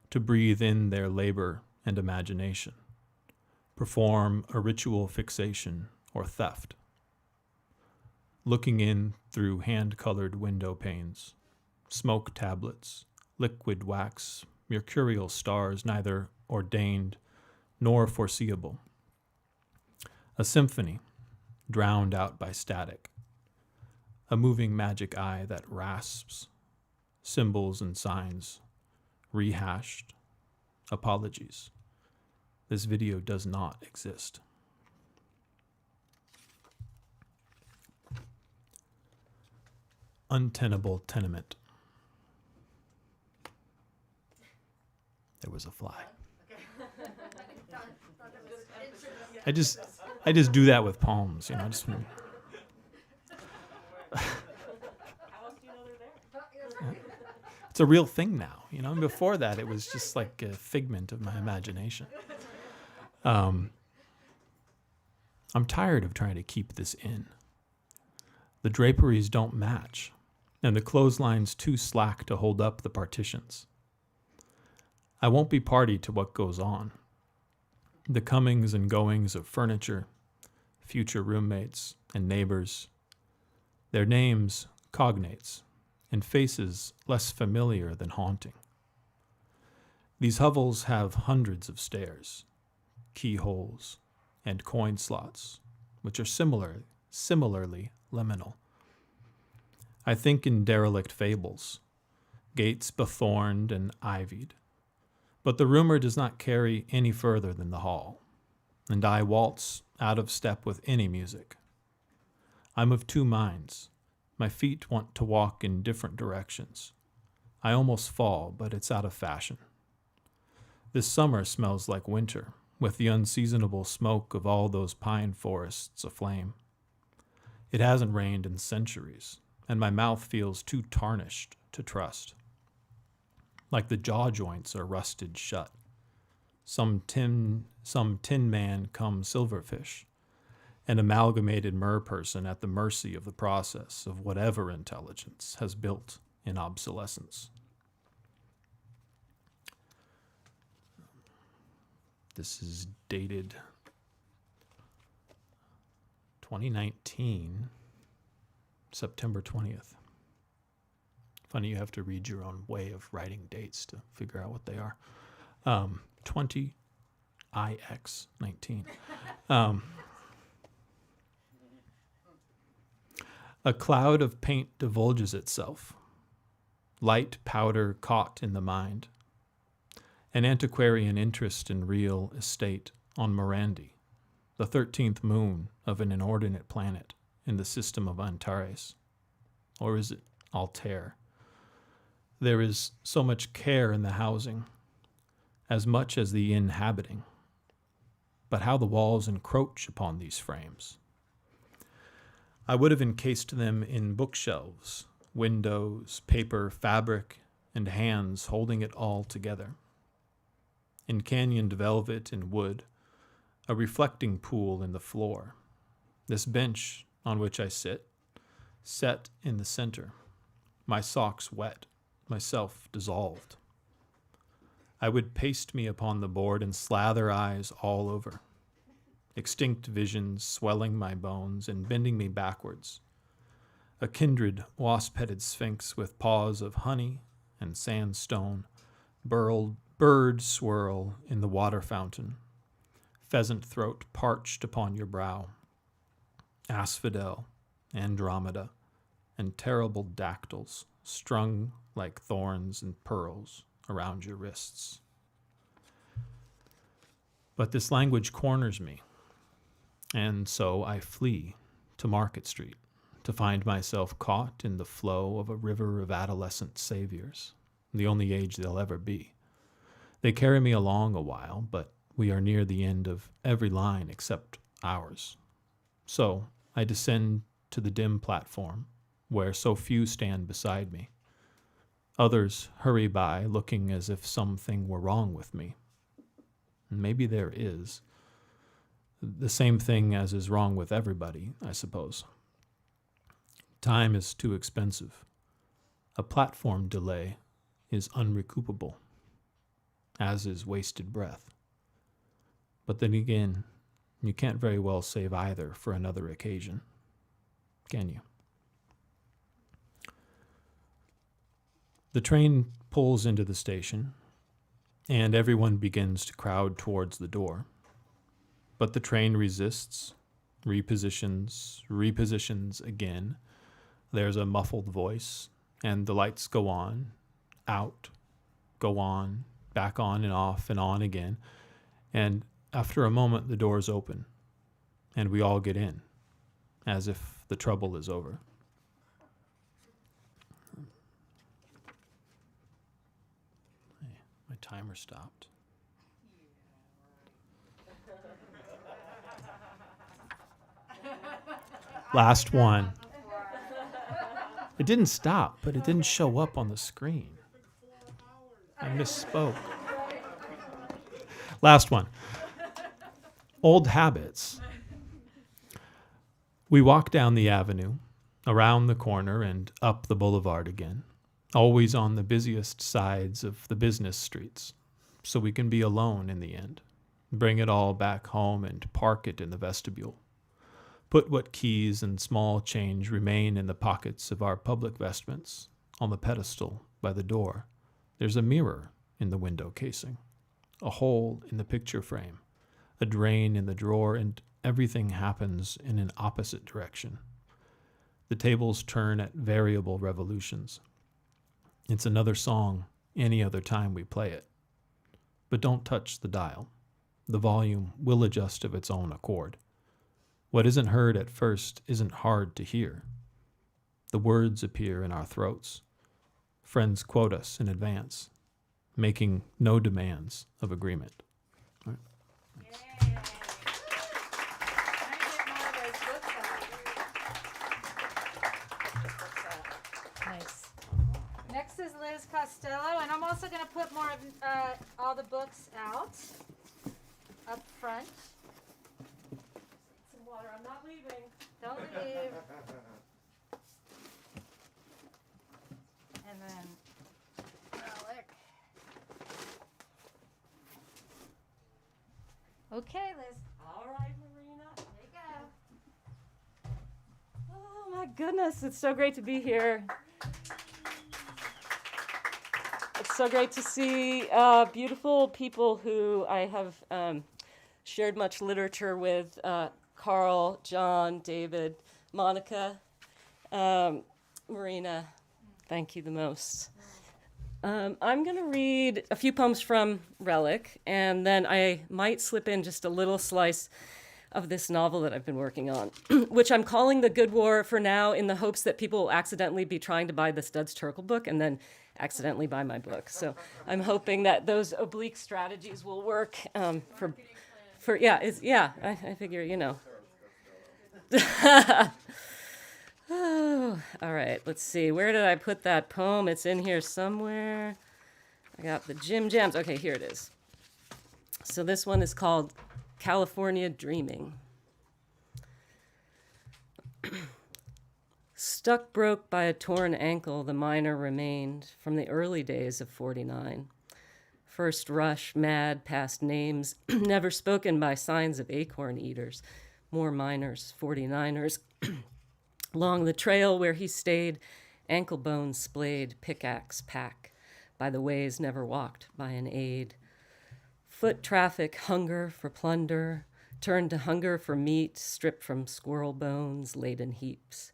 to breathe in their labor and imagination, perform a ritual fixation or theft, looking in through hand-colored window panes, smoke tablets, liquid wax, mercurial stars neither ordained nor foreseeable. A symphony drowned out by static, a moving magic eye that rasps, symbols and signs, rehashed, apologies. This video does not exist. Untenable tenement. There was a fly. I just do that with poems, you know. Just, How else do you know they're there? it's a real thing now, you know. And before that, it was just like a figment of my imagination. I'm tired of trying to keep this in. The draperies don't match, and the clothesline's too slack to hold up the partitions. I won't be party to what goes on. The comings and goings of furniture, future roommates, and neighbors, their names cognates, and faces less familiar than haunting. These hovels have hundreds of stairs, keyholes, and coin slots, which are similarly liminal. I think in derelict fables, gates bethorned and ivied, but the rumor does not carry any further than the hall, and I waltz out of step with any music. I'm of two minds. My feet want to walk in different directions. I almost fall, but it's out of fashion. This summer smells like winter, with the unseasonable smoke of all those pine forests aflame. It hasn't rained in centuries, and my mouth feels too tarnished to trust. Like the jaw joints are rusted shut. Some tin man come silverfish, an amalgamated merperson at the mercy of the process of whatever intelligence has built in obsolescence. This is dated 2019, September 20th. Funny, you have to read your own way of writing dates to figure out what they are. 20IX19. A cloud of paint divulges itself. Light powder caught in the mind. An antiquarian interest in real estate on Morandi, the 13th moon of an inordinate planet in the system of Antares. Or is it Altair? There is so much care in the housing, as much as the inhabiting. But how the walls encroach upon these frames. I would have encased them in bookshelves, windows, paper, fabric, and hands holding it all together. In canyoned velvet and wood, a reflecting pool in the floor. This bench on which I sit, set in the center, my socks wet, myself dissolved. I would paste me upon the board and slather eyes all over, extinct visions swelling my bones and bending me backwards, a kindred wasp-headed sphinx with paws of honey and sandstone, bird swirl in the water fountain, pheasant throat parched upon your brow, asphodel, Andromeda, and terrible dactyls strung like thorns and pearls around your wrists. But this language corners me, and so I flee to Market Street to find myself caught in the flow of a river of adolescent saviors, the only age they'll ever be. They carry me along a while, but we are near the end of every line except ours. So I descend to the dim platform, where so few stand beside me. Others hurry by, looking as if something were wrong with me. And maybe there is. The same thing as is wrong with everybody, I suppose. Time is too expensive. A platform delay is unrecoupable, as is wasted breath. But then again, you can't very well save either for another occasion, can you? The train pulls into the station, and everyone begins to crowd towards the door. But the train resists, repositions again. There's a muffled voice, and the lights go on, out, go on, back on and off and on again. And after a moment, the doors open, and we all get in, as if the trouble is over. My timer stopped. Last one. It didn't stop, but it didn't show up on the screen. I misspoke. Last one. Old habits. We walk down the avenue, around the corner, and up the boulevard again, always on the busiest sides of the business streets, so we can be alone in the end. Bring it all back home and park it in the vestibule. Put what keys and small change remain in the pockets of our public vestments on the pedestal by the door. There's a mirror in the window casing, a hole in the picture frame, a drain in the drawer, and everything happens in an opposite direction. The tables turn at variable revolutions. It's another song any other time we play it. But don't touch the dial. The volume will adjust of its own accord. What isn't heard at first isn't hard to hear. The words appear in our throats. Friends quote us in advance, making no demands of agreement. All right. Nice. Next is Liz Costello, and I'm also going to put more of all the books out up front. Some water. I'm not leaving. Don't leave. And then relic. Okay, Liz. All right, Marina. There you go. Oh my goodness, it's so great to be here. It's so great to see beautiful people who I have shared much literature with. Carl, John, David, Monica, Marina, thank you the most. I'm going to read a few poems from Relic, and then I might slip in just a little slice of this novel that I've been working on, which I'm calling The Good War for now, in the hopes that people will accidentally be trying to buy the Studs Terkel book and then accidentally buy my book. So I'm hoping that those oblique strategies will work I figure, you know. Oh, all right, let's see. Where did I put that poem? It's in here somewhere. I got the Jim Jams. Okay, here it is. So this one is called California Dreaming. Stuck broke by a torn ankle, the miner remained from the early days of 49. First rush, mad, past names, never spoken by signs of acorn eaters. More miners, 49ers. Along the trail where he stayed, ankle bones splayed, pickaxe pack, by the ways never walked by an aid. Foot traffic, hunger for plunder, turned to hunger for meat, stripped from squirrel bones, laid in heaps.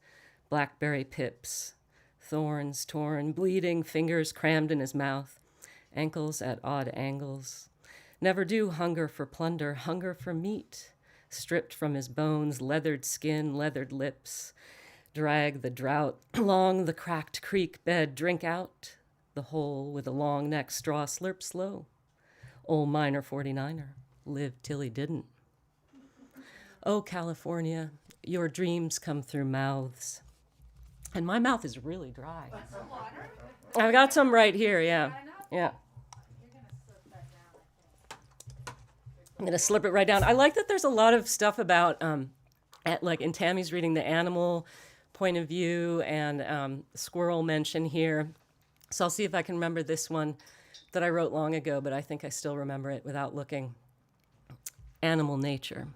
Blackberry pips, thorns torn, bleeding, fingers crammed in his mouth, ankles at odd angles. Never do hunger for plunder, hunger for meat, stripped from his bones, leathered skin, leathered lips. Drag the drought along the cracked creek bed, drink out the hole with a long neck straw, slurp slow. Old miner 49er lived till he didn't. Oh, California, your dreams come through mouths. And my mouth is really dry. Some water? I've got some right here, yeah. Yeah. You're going to slip that down, I think. I'm going to slip it right down. I like that there's a lot of stuff about, like in Tammy's reading, the animal point of view, and squirrel mention here. So I'll see if I can remember this one that I wrote long ago, but I think I still remember it without looking. Animal nature.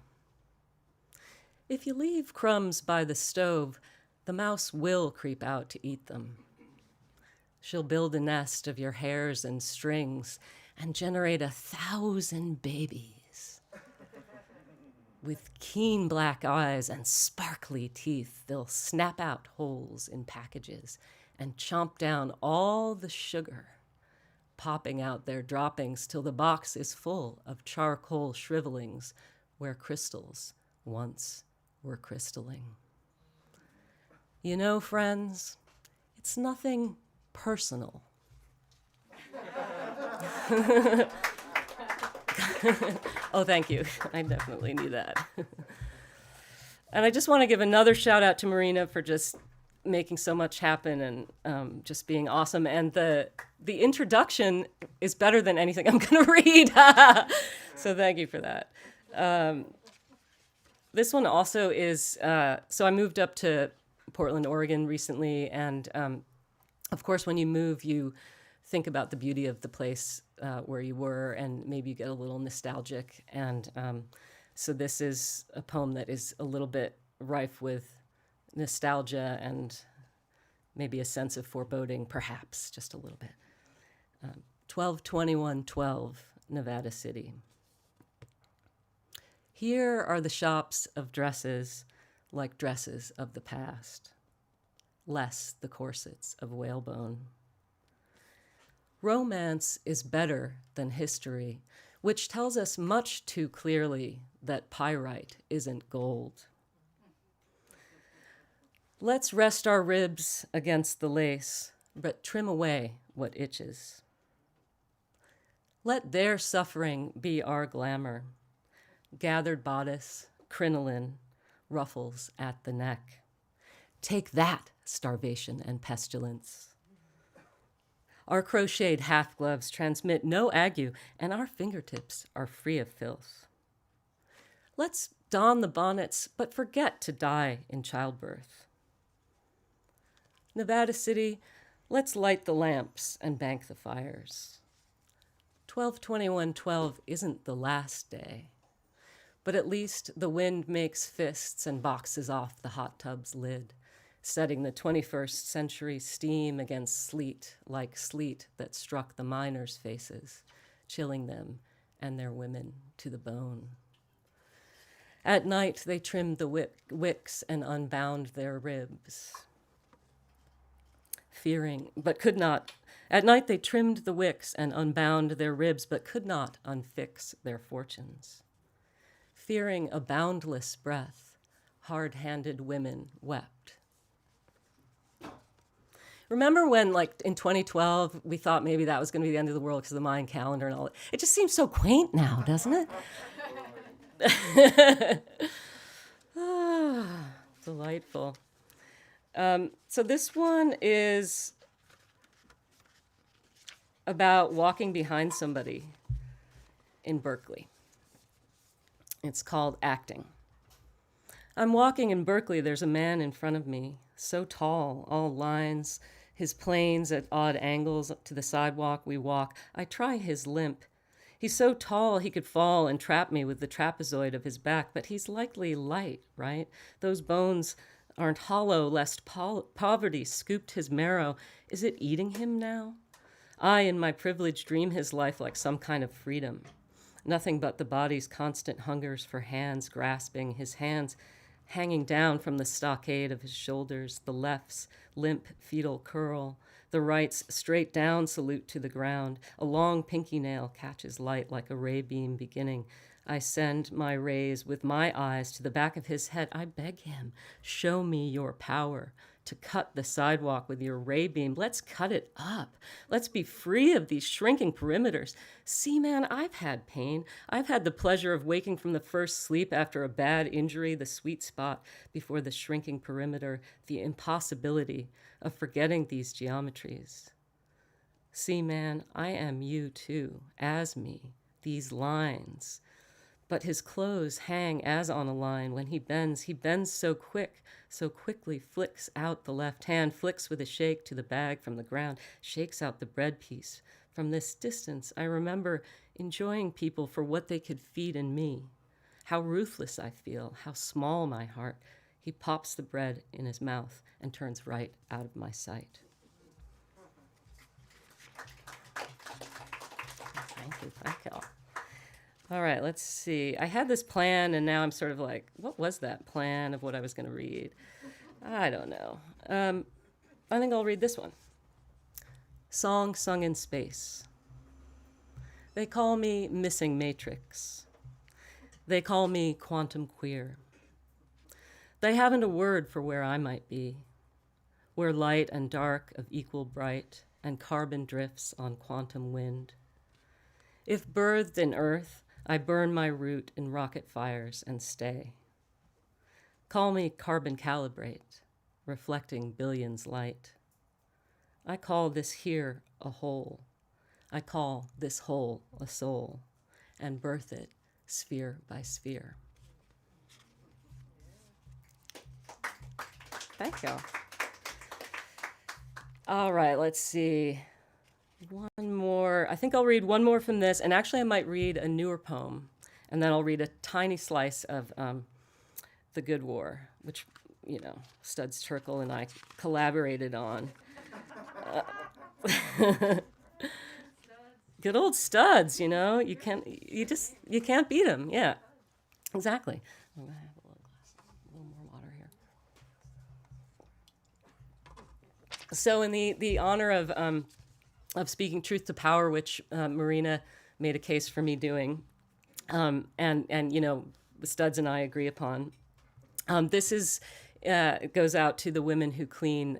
If you leave crumbs by the stove, the mouse will creep out to eat them. She'll build a nest of your hairs and strings and generate 1,000 babies. With keen black eyes and sparkly teeth, they'll snap out holes in packages and chomp down all the sugar, popping out their droppings till the box is full of charcoal shrivelings where crystals once were crystalling. You know, friends, it's nothing personal. Oh, thank you. I definitely need that. And I just want to give another shout out to Marina for just making so much happen and just being awesome. And the introduction is better than anything I'm going to read. So thank you for that. This one also is, so I moved up to Portland, Oregon recently, and of course, when you move, you think about the beauty of the place where you were, and maybe you get a little nostalgic. And so this is a poem that is a little bit rife with nostalgia and maybe a sense of foreboding, perhaps, just a little bit. 12/21/12, Nevada City. Here are the shops of dresses like dresses of the past, less the corsets of whalebone. Romance is better than history, which tells us much too clearly that pyrite isn't gold. Let's rest our ribs against the lace, but trim away what itches. Let their suffering be our glamour. Gathered bodice, crinoline, ruffles at the neck. Take that, starvation and pestilence. Our crocheted half gloves transmit no ague, and our fingertips are free of filth. Let's don the bonnets, but forget to die in childbirth. Nevada City, let's light the lamps and bank the fires. 12/21/12 isn't the last day. But at least the wind makes fists and boxes off the hot tub's lid, setting the 21st century steam against sleet like sleet that struck the miners' faces, chilling them and their women to the bone. At night, they trimmed the wicks and unbound their ribs. Fearing, but could not. At night, they trimmed the wicks and unbound their ribs, but could not unfix their fortunes. Fearing a boundless breath, hard-handed women wept. Remember when, like, in 2012, we thought maybe that was going to be the end of the world because of the Mayan calendar and all that? It just seems so quaint now, doesn't it? Delightful. So this one is about walking behind somebody in Berkeley. It's called Acting. I'm walking in Berkeley. There's a man in front of me, so tall, all lines, his planes at odd angles to the sidewalk we walk. I try his limp. He's so tall he could fall and trap me with the trapezoid of his back, but he's likely light, right? Those bones aren't hollow lest poverty scooped his marrow. Is it eating him now? I, in my privilege, dream his life like some kind of freedom. Nothing but the body's constant hungers for hands grasping, his hands hanging down from the stockade of his shoulders, the left's limp fetal curl, the right's straight down salute to the ground. A long pinky nail catches light like a ray beam beginning. I send my rays with my eyes to the back of his head. I beg him, show me your power to cut the sidewalk with your ray beam. Let's cut it up. Let's be free of these shrinking perimeters. See, man, I've had pain. I've had the pleasure of waking from the first sleep after a bad injury, the sweet spot before the shrinking perimeter, the impossibility of forgetting these geometries. See, man, I am you too, as me, these lines. But his clothes hang as on a line. When he bends so quick, so quickly flicks out the left hand, flicks with a shake to the bag from the ground, shakes out the bread piece. From this distance, I remember enjoying people for what they could feed in me. How ruthless I feel, how small my heart. He pops the bread in his mouth and turns right out of my sight. Thank you. All right, let's see. I had this plan, and now I'm sort of like, what was that plan of what I was going to read? I don't know. I think I'll read this one. Song Sung in Space. They call me Missing Matrix. They call me quantum queer. They haven't a word for where I might be, where light and dark of equal bright and carbon drifts on quantum wind. If birthed in earth, I burn my root in rocket fires and stay. Call me carbon calibrate, reflecting billions light. I call this here a whole. I call this whole a soul, and birth it sphere by sphere. Thank y'all. All right, let's see. One more. I think I'll read one more from this, and actually I might read a newer poem, and then I'll read a tiny slice of The Good War, which, Studs Terkel and I collaborated on. Good old Studs, you can't beat them. Yeah, exactly. I'm gonna have a little more water here. So, in the honor of speaking truth to power, which Marina made a case for me doing, and Studs and I agree upon. This goes out to the women who clean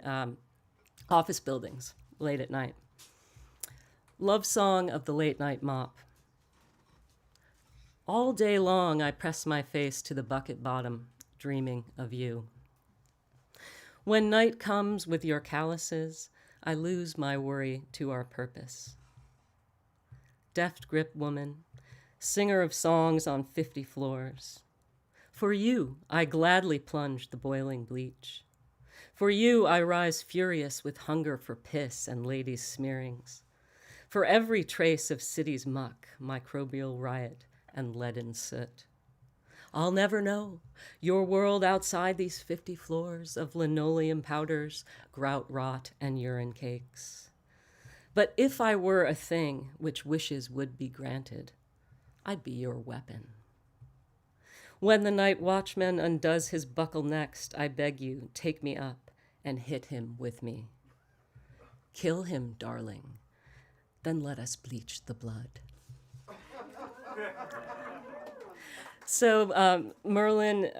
office buildings late at night. Love song of the late night mop. All day long I press my face to the bucket bottom, dreaming of you. When night comes with your calluses, I lose my worry to our purpose. Deft grip woman, singer of songs on 50 floors. For you, I gladly plunge the boiling bleach. For you, I rise furious with hunger for piss and ladies' smearings. For every trace of city's muck, microbial riot, and leaden soot. I'll never know your world outside these 50 floors of linoleum powders, grout rot, and urine cakes. But if I were a thing which wishes would be granted, I'd be your weapon. When the night watchman undoes his buckle next, I beg you, take me up and hit him with me. Kill him, darling, then let us bleach the blood. So Merlin,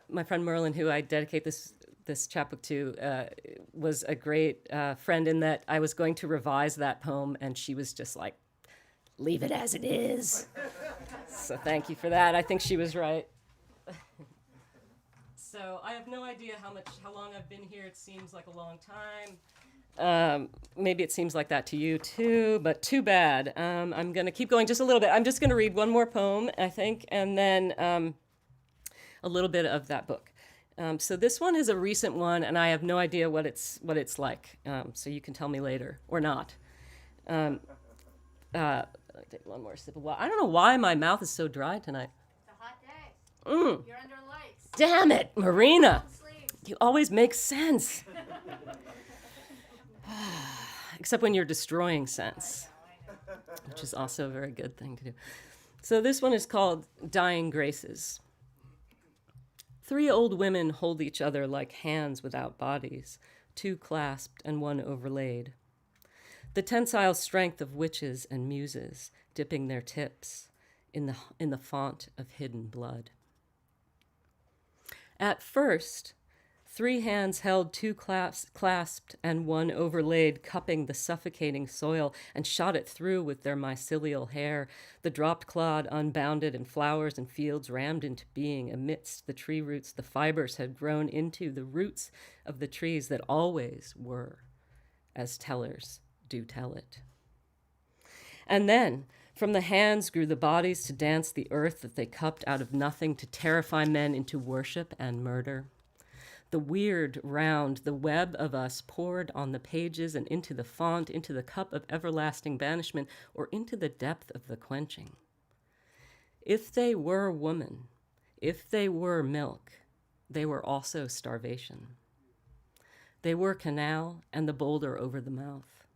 my friend Merlin, who I dedicate this chapbook to, was a great friend in that I was going to revise that poem, and she was just like, leave it as it is. So thank you for that. I think she was right. So I have no idea how long I've been here. It seems like a long time. Maybe it seems like that to you too, but too bad. I'm going to keep going just a little bit. I'm just going to read one more poem, I think, and then a little bit of that book. So this one is a recent one, and I have no idea what it's like. So you can tell me later or not. I'll take one more sip of water. I don't know why my mouth is so dry tonight. It's a hot day. Mm. You're under lights. Damn it, Marina. Don't sleep. You always make sense. Except when you're destroying sense, which is also a very good thing to do. So this one is called Dying Graces. 3 old women hold each other like hands without bodies, 2 clasped and 1 overlaid. The tensile strength of witches and muses dipping their tips in the font of hidden blood. At first, 3 hands held 2 clasped and 1 overlaid, cupping the suffocating soil, and shot it through with their mycelial hair, the dropped clod unbounded, and flowers and fields rammed into being amidst the tree roots the fibers had grown into, the roots of the trees that always were, as tellers do tell it. And then, from the hands grew the bodies to dance the earth that they cupped out of nothing to terrify men into worship and murder. The weird round, the web of us poured on the pages and into the font, into the cup of everlasting banishment, or into the depth of the quenching. If they were woman, if they were milk, they were also starvation. They were canal and the boulder over the mouth.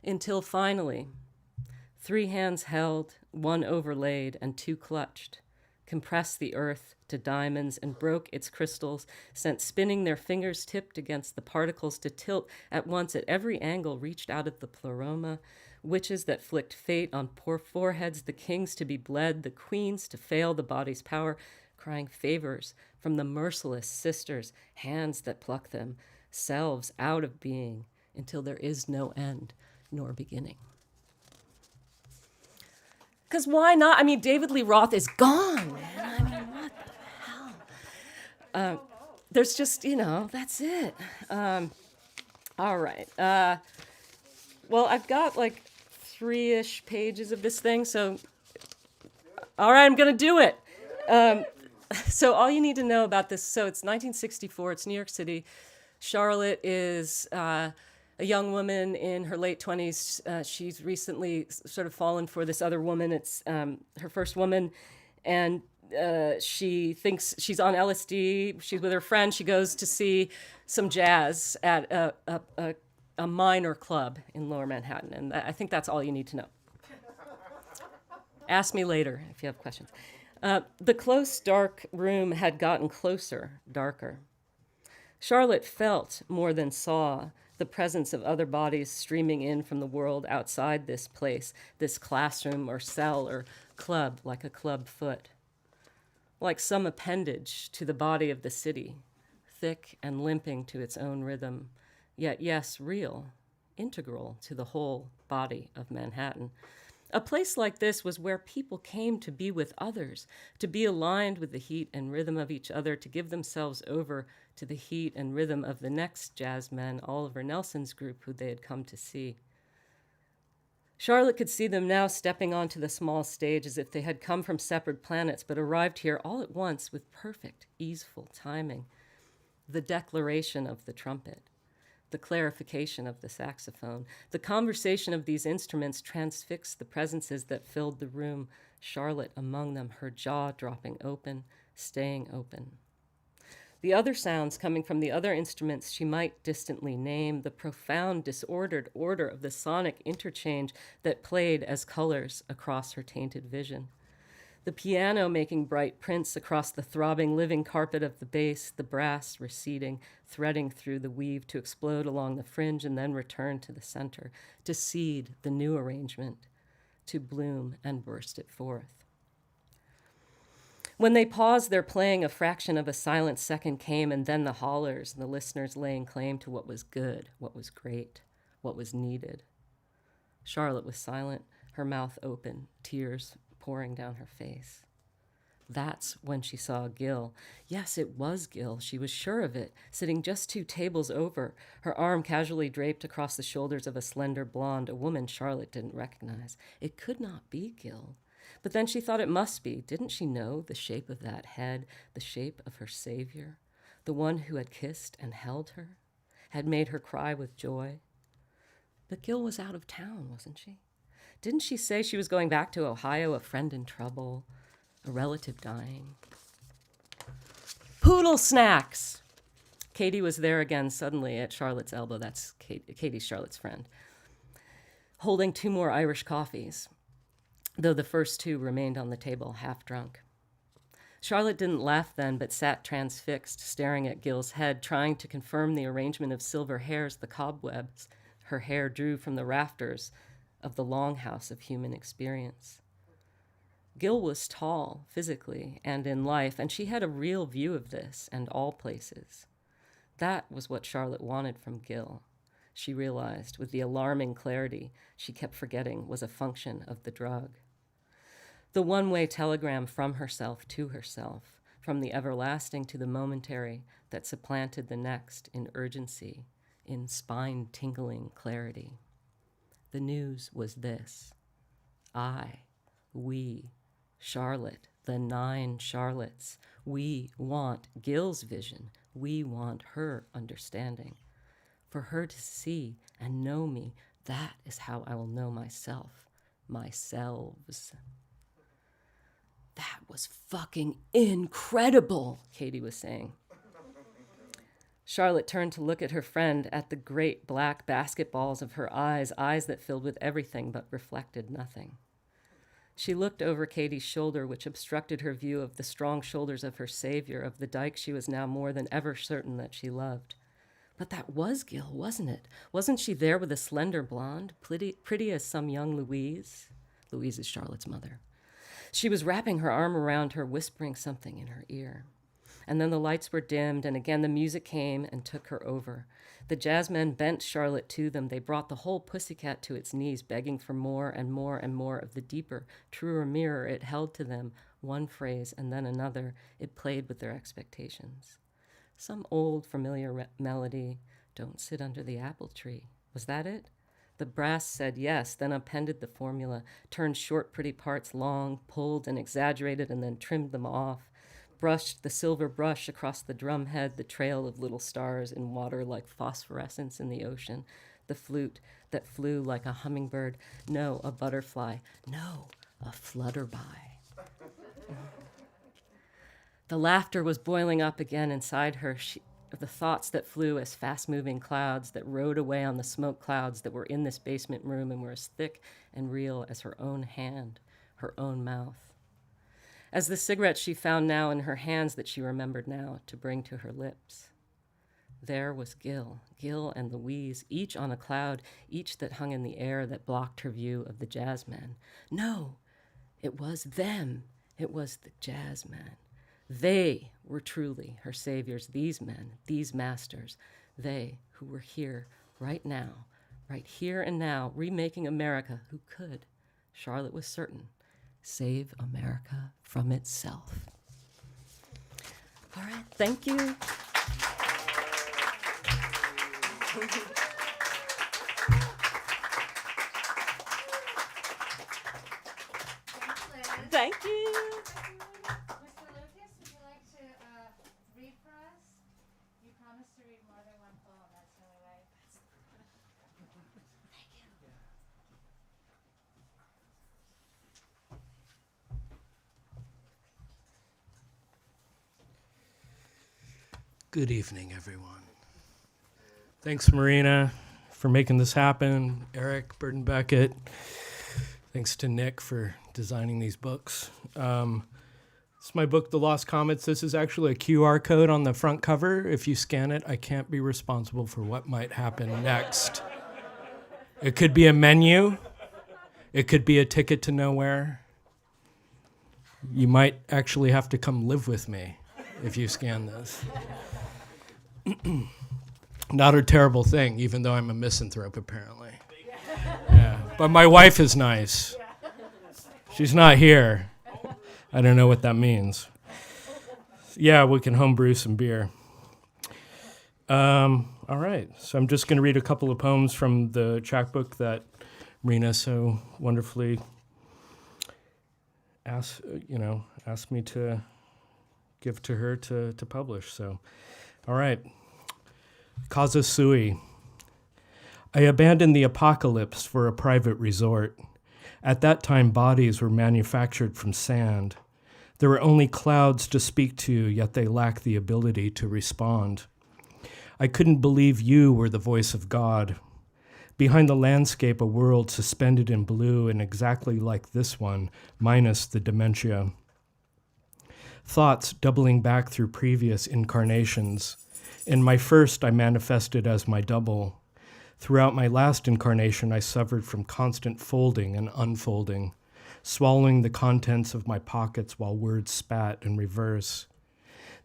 Until finally, 3 hands held, 1 overlaid, and 2 clutched, compressed the earth to diamonds and broke its crystals, sent spinning their fingers tipped against the particles to tilt at once at every angle, reached out of the pleroma, witches that flicked fate on poor foreheads, the kings to be bled, the queens to fail the body's power, crying favors from the merciless sisters, hands that pluck them, selves out of being until there is no end nor beginning. Because why not? I mean, David Lee Roth is gone, man. I mean, what the hell? There's just, that's it. All right. Well, I've got like 3-ish pages of this thing, so all right, I'm going to do it. So all you need to know about this, so it's 1964, it's New York City. Charlotte is a young woman in her late 20s. She's recently sort of fallen for this other woman. It's her first woman, and she thinks she's on LSD. She's with her friend. She goes to see some jazz at a minor club in Lower Manhattan, and I think that's all you need to know. Ask me later if you have questions. The close, dark room had gotten closer, darker. Charlotte felt more than saw the presence of other bodies streaming in from the world outside this place, this classroom or cell or club, like a club foot. Like some appendage to the body of the city, thick and limping to its own rhythm, yet, yes, real, integral to the whole body of Manhattan. A place like this was where people came to be with others, to be aligned with the heat and rhythm of each other, to give themselves over to the heat and rhythm of the next jazzman, Oliver Nelson's group, who they had come to see. Charlotte could see them now stepping onto the small stage as if they had come from separate planets, but arrived here all at once with perfect, easeful timing. The declaration of the trumpet, the clarification of the saxophone, the conversation of these instruments transfixed the presences that filled the room, Charlotte among them, her jaw dropping open, staying open. The other sounds coming from the other instruments she might distantly name, the profound disordered order of the sonic interchange that played as colors across her tainted vision. The piano making bright prints across the throbbing living carpet of the bass, the brass receding, threading through the weave to explode along the fringe and then return to the center, to seed the new arrangement, to bloom and burst it forth. When they paused their playing, a fraction of a silent second came, and then the hollers, the listeners laying claim to what was good, what was great, what was needed. Charlotte was silent, her mouth open, tears pouring down her face. That's when she saw Gil. Yes, it was Gil. She was sure of it, sitting just 2 tables over, her arm casually draped across the shoulders of a slender blonde, a woman Charlotte didn't recognize. It could not be Gil. But then she thought it must be. Didn't she know the shape of that head, the shape of her savior, the one who had kissed and held her, had made her cry with joy? But Gil was out of town, wasn't she? Didn't she say she was going back to Ohio, a friend in trouble, a relative dying? Poodle snacks! Katie was there again suddenly at Charlotte's elbow. That's Katie's Charlotte's friend, holding 2 more Irish coffees, though the first 2 remained on the table, half drunk. Charlotte didn't laugh then, but sat transfixed, staring at Gil's head, trying to confirm the arrangement of silver hairs, the cobwebs her hair drew from the rafters of the longhouse of human experience. Gil was tall, physically and in life, and she had a real view of this and all places. That was what Charlotte wanted from Gil. She realized, with the alarming clarity she kept forgetting was a function of the drug. The one-way telegram from herself to herself, from the everlasting to the momentary that supplanted the next in urgency, in spine-tingling clarity. The news was this: we, Charlotte, the 9 Charlottes, we want Gil's vision. We want her understanding. For her to see and know me, that is how I will know myself, myselves. That was fucking incredible, Katie was saying. Charlotte turned to look at her friend, at the great black basketballs of her eyes, eyes that filled with everything but reflected nothing. She looked over Katie's shoulder, which obstructed her view of the strong shoulders of her savior, of the dyke she was now more than ever certain that she loved. But that was Gil, wasn't it? Wasn't she there with a slender blonde, pretty as some young Louise? Louise is Charlotte's mother. She was wrapping her arm around her, whispering something in her ear. And then the lights were dimmed, and again the music came and took her over. The jazzmen bent Charlotte to them. They brought the whole pussycat to its knees, begging for more and more and more of the deeper, truer mirror it held to them, one phrase and then another. It played with their expectations. Some old familiar melody, "Don't sit under the apple tree." Was that it? The brass said yes, then appended the formula, turned short, pretty parts long, pulled and exaggerated, and then trimmed them off. brushed the silver brush across the drumhead, the trail of little stars in water like phosphorescence in the ocean, the flute that flew like a hummingbird. No, a butterfly. No, a flutterby. The laughter was boiling up again inside her. The thoughts that flew as fast-moving clouds that rode away on the smoke clouds that were in this basement room and were as thick and real as her own hand, her own mouth. As the cigarette she found now in her hands that she remembered now to bring to her lips. There was Gil and Louise, each on a cloud, each that hung in the air that blocked her view of the jazzmen. No, it was them. It was the jazzmen. They were truly her saviors, these men, these masters, they who were here right now, right here and now, remaking America, who could, Charlotte was certain, save America from itself. All right, thank you. Thank you. Mr. Lucas, would you like to read for us? You promised to read more than one poem. That's the only way. Thank you. Good evening, everyone. Thanks, Marina, for making this happen. Eric, Burton Beckett. Thanks to Nick for designing these books. It's my book, The Lost Comets. This is actually a QR code on the front cover. If you scan it, I can't be responsible for what might happen next. It could be a menu. It could be a ticket to nowhere. You might actually have to come live with me if you scan this. Not a terrible thing, even though I'm a misanthrope, apparently. Yeah. But my wife is nice. She's not here. I don't know what that means. Yeah, we can homebrew some beer. All right, so I'm just going to read a couple of poems from the chapbook that Marina so wonderfully asked me to give to her to publish. So, all right. Causa sui. I abandoned the apocalypse for a private resort. At that time, bodies were manufactured from sand. There were only clouds to speak to, yet they lacked the ability to respond. I couldn't believe you were the voice of God. Behind the landscape, a world suspended in blue and exactly like this one, minus the dementia. Thoughts doubling back through previous incarnations. In my first, I manifested as my double. Throughout my last incarnation, I suffered from constant folding and unfolding, swallowing the contents of my pockets while words spat in reverse.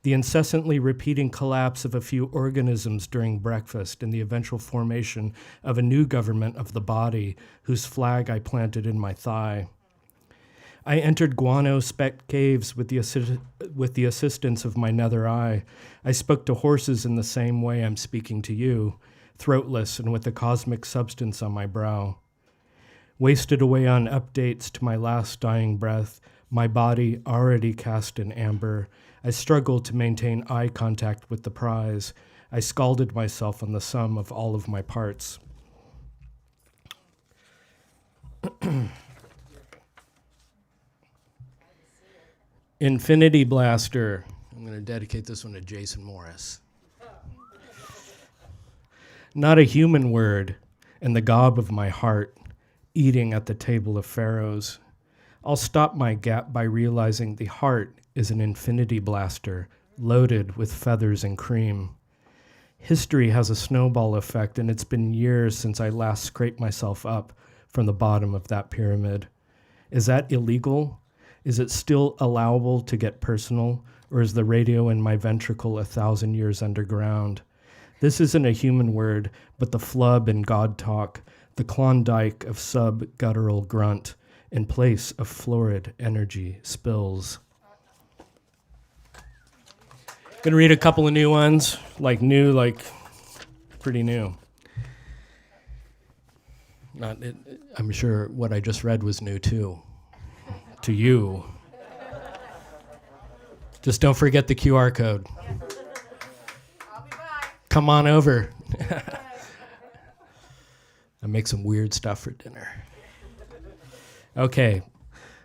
The incessantly repeating collapse of a few organisms during breakfast and the eventual formation of a new government of the body, whose flag I planted in my thigh. I entered guano-specked caves with the assistance of my nether eye. I spoke to horses in the same way I'm speaking to you, throatless and with the cosmic substance on my brow. Wasted away on updates to my last dying breath, my body already cast in amber, I struggled to maintain eye contact with the prize. I scalded myself on the sum of all of my parts. Infinity Blaster. I'm going to dedicate this one to Jason Morris. Not a human word, and the gob of my heart, eating at the table of pharaohs. I'll stop my gap by realizing the heart is an infinity blaster, loaded with feathers and cream. History has a snowball effect, and it's been years since I last scraped myself up from the bottom of that pyramid. Is that illegal? Is it still allowable to get personal, or is the radio in my ventricle 1,000 years underground? This isn't a human word, but the flub in God talk, the Klondike of sub-guttural grunt, in place of florid energy spills. Gonna read a couple of new ones, like pretty new. I'm sure what I just read was new too. To you. Just don't forget the QR code. I'll be back. Come on over. I make some weird stuff for dinner. Okay,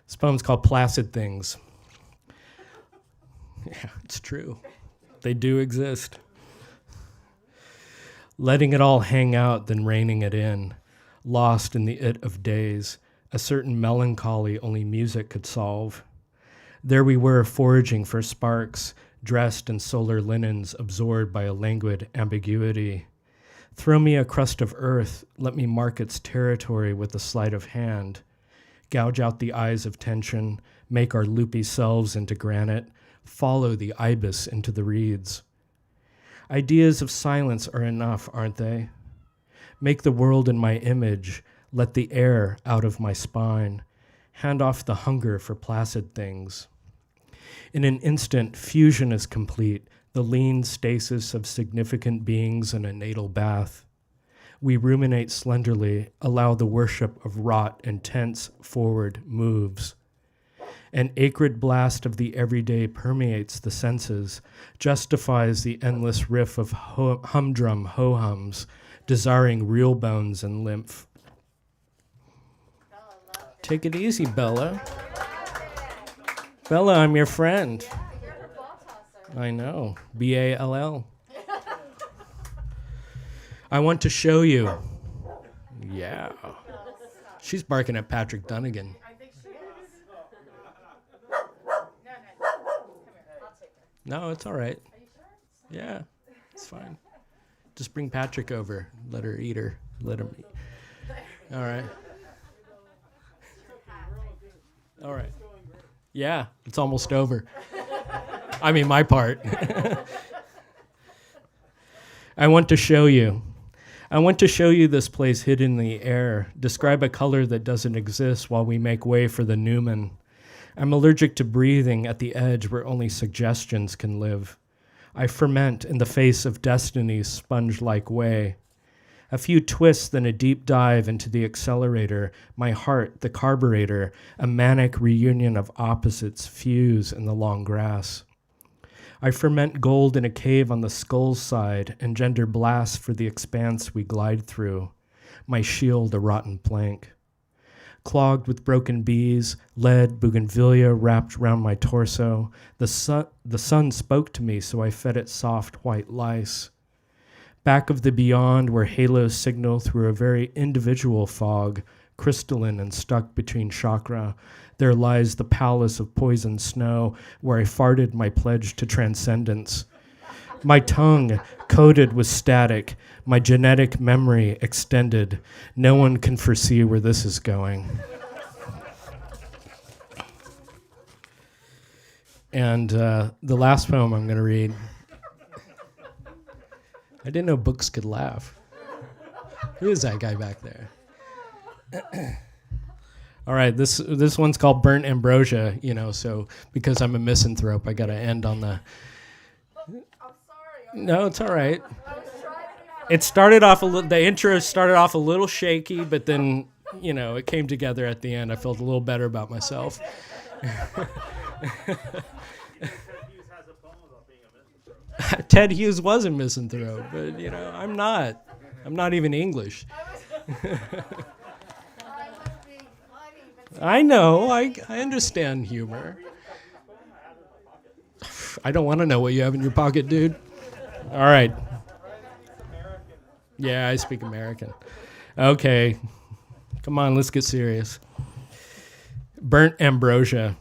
this poem's called Placid Things. Yeah, it's true. They do exist. Letting it all hang out, then reining it in, lost in the it of days, a certain melancholy only music could solve. There we were, foraging for sparks, dressed in solar linens, absorbed by a languid ambiguity. Throw me a crust of earth, let me mark its territory with a sleight of hand. Gouge out the eyes of tension, make our loopy selves into granite, follow the ibis into the reeds. Ideas of silence are enough, aren't they? Make the world in my image, let the air out of my spine, hand off the hunger for placid things. In an instant, fusion is complete, the lean stasis of significant beings in a natal bath. We ruminate slenderly, allow the worship of wrought and tense forward moves. An acrid blast of the everyday permeates the senses, justifies the endless riff of humdrum ho-hums, desiring real bones and lymph. Take it easy, Bella. Bella, I'm your friend. I know. B-A-L-L. I want to show you. Yeah. She's barking at Patrick Dunnigan. No, it's all right. Yeah, it's fine. Just bring Patrick over. Let her eat her. Let him eat. All right. All right. Yeah, it's almost over. I mean, my part. I want to show you. I want to show you this place hidden in the air. Describe a color that doesn't exist while we make way for the Newman. I'm allergic to breathing at the edge where only suggestions can live. I ferment in the face of destiny's sponge-like way. A few twists, then a deep dive into the accelerator, my heart, the carburetor, a manic reunion of opposites fuse in the long grass. I ferment gold in a cave on the skull's side, engender blasts for the expanse we glide through. My shield a rotten plank. Clogged with broken bees, lead bougainvillea wrapped round my torso. The sun spoke to me, so I fed it soft white lice. Back of the beyond, where halos signal through a very individual fog, crystalline and stuck between chakra, there lies the palace of poisoned snow, where I farted my pledge to transcendence. My tongue coated with static, my genetic memory extended. No one can foresee where this is going. And the last poem I'm going to read. I didn't know books could laugh. Who is that guy back there? All right, this one's called Burnt Ambrosia, so because I'm a misanthrope, I got to end on the... I'm sorry. No, it's all right. I was trying to It started off the intro started off a little shaky, but then, it came together at the end. I felt a little better about myself. Ted Hughes was a misanthrope, but, I'm not. I'm not even English. I know. I understand humor. I don't want to know what you have in your pocket, dude. All right. Yeah, I speak American. Okay. Come on, let's get serious. Burnt Ambrosia.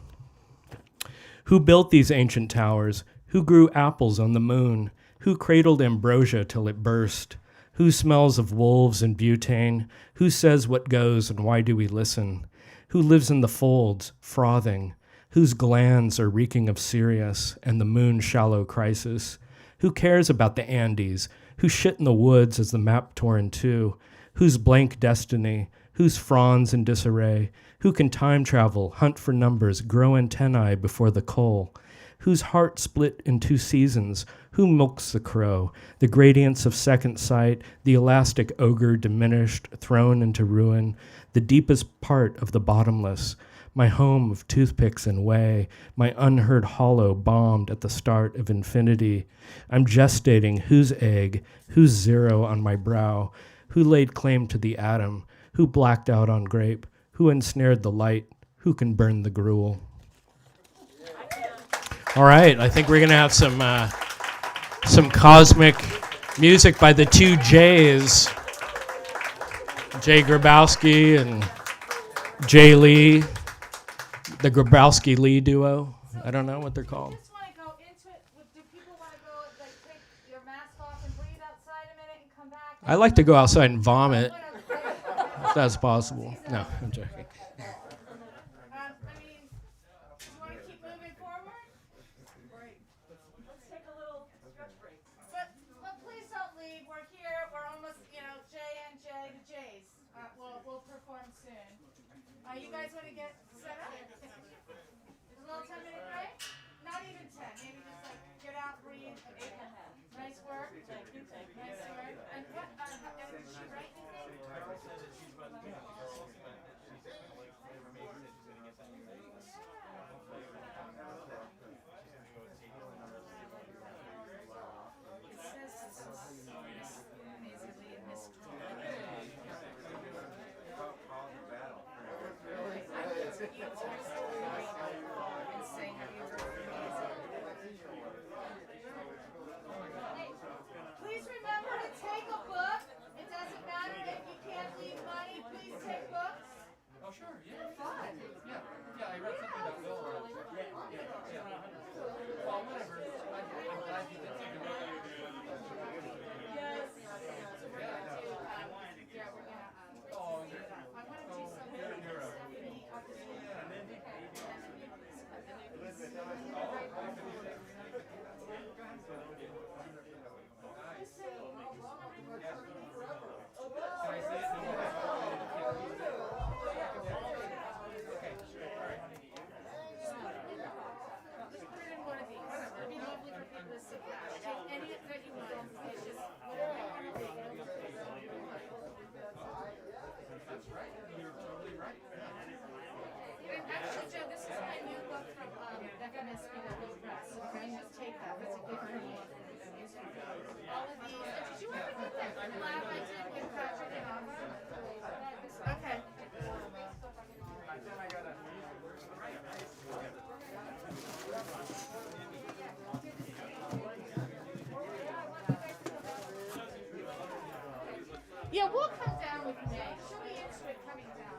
Who built these ancient towers? Who grew apples on the moon? Who cradled ambrosia till it burst? Who smells of wolves and butane? Who says what goes and why do we listen? Who lives in the folds, frothing? Whose glands are reeking of Sirius and the moon's shallow crisis? Who cares about the Andes? Who shit in the woods as the map tore in two? Whose blank destiny? Whose fronds in disarray? Who can time travel, hunt for numbers, grow antennae before the coal? Whose heart split in two seasons? Who milks the crow? The gradients of second sight, the elastic ogre diminished, thrown into ruin, the deepest part of the bottomless. my home of toothpicks and whey, my unheard hollow bombed at the start of infinity. I'm gestating whose egg, whose zero on my brow, who laid claim to the atom, who blacked out on grape, who ensnared the light, who can burn the gruel. All right, I think we're going to have some cosmic music by the two J's, Jay Grabowski and Jay Lee, the Grabowski-Lee duo. I don't know what they're called. Just want to go into it. Do people want to go, like, take your mask off and breathe outside a minute and come back? I like to go outside and vomit, if that's possible. No, I'm joking. I mean, do you want to keep moving forward? Great. Let's take a little stretch break. But please don't leave. We're here. We're almost, J and J, the J's. We'll perform soon. You guys want to get set up? A little 10-minute break? Not even 10. Maybe just like get out, breathe. Nice work. Nice work. And what? Did she write anything? Please remember to take a book. It doesn't matter if you can't leave money. Please take books. Oh, sure, yeah. Fun. Yeah, I read something about Bill. Well, whatever. I'm glad you did something about it. Yes. So we're gonna do. We're gonna. Oh, I want to do something. Stephanie, up to you. Let's put it in one of these. It'd be lovely for people to see that. Take any that you want. It's just whatever you want to take. And actually, Joe, this is my new book from Beckett Press. So can you just take that? That's a gift for you. All of these. Did you ever get that collab I did with Patrick and Ava? Okay. Yeah, we'll come down with May. She'll be into it coming down.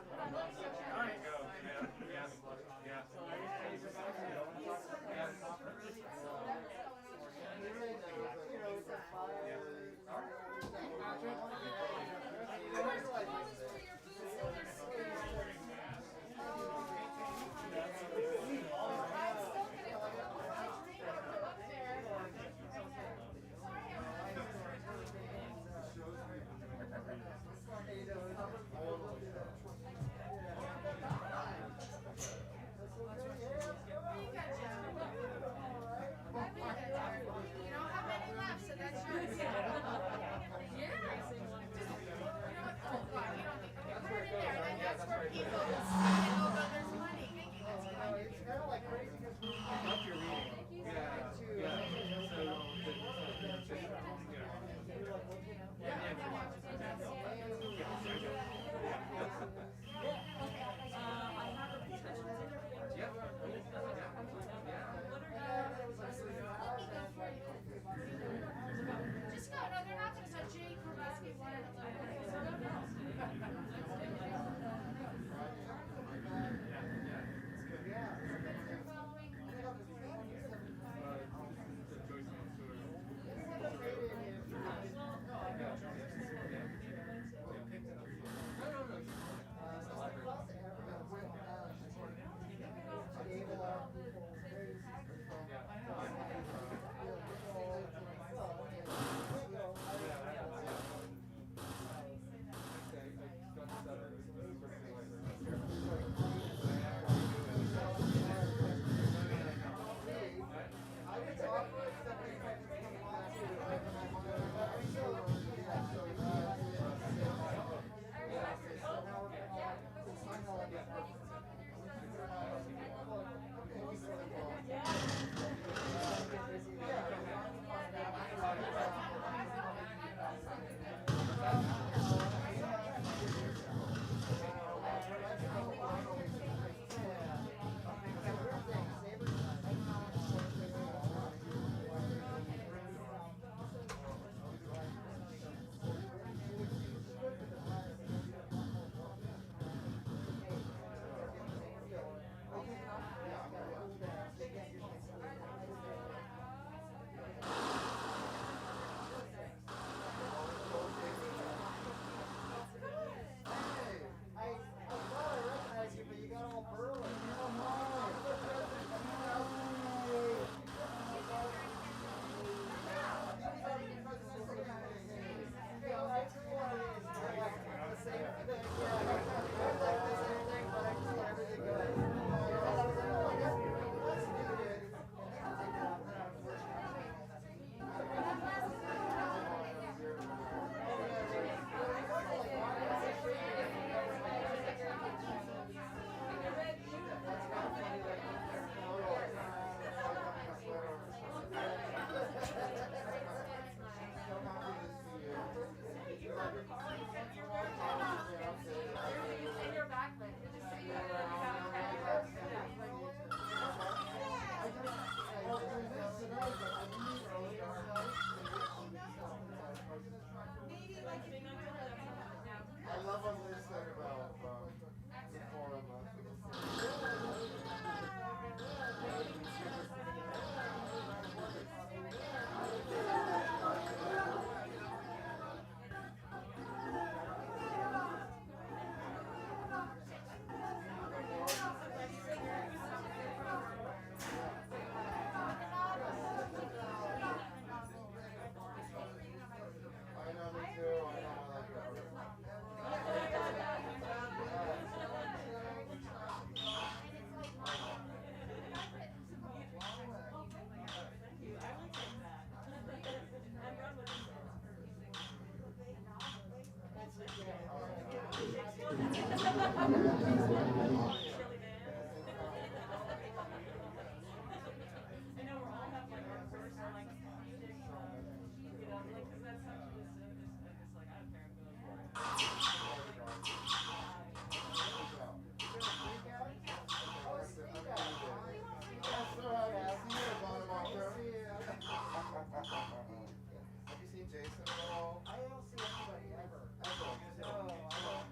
Have you seen Jason at all? I don't see anybody ever. Ever? No,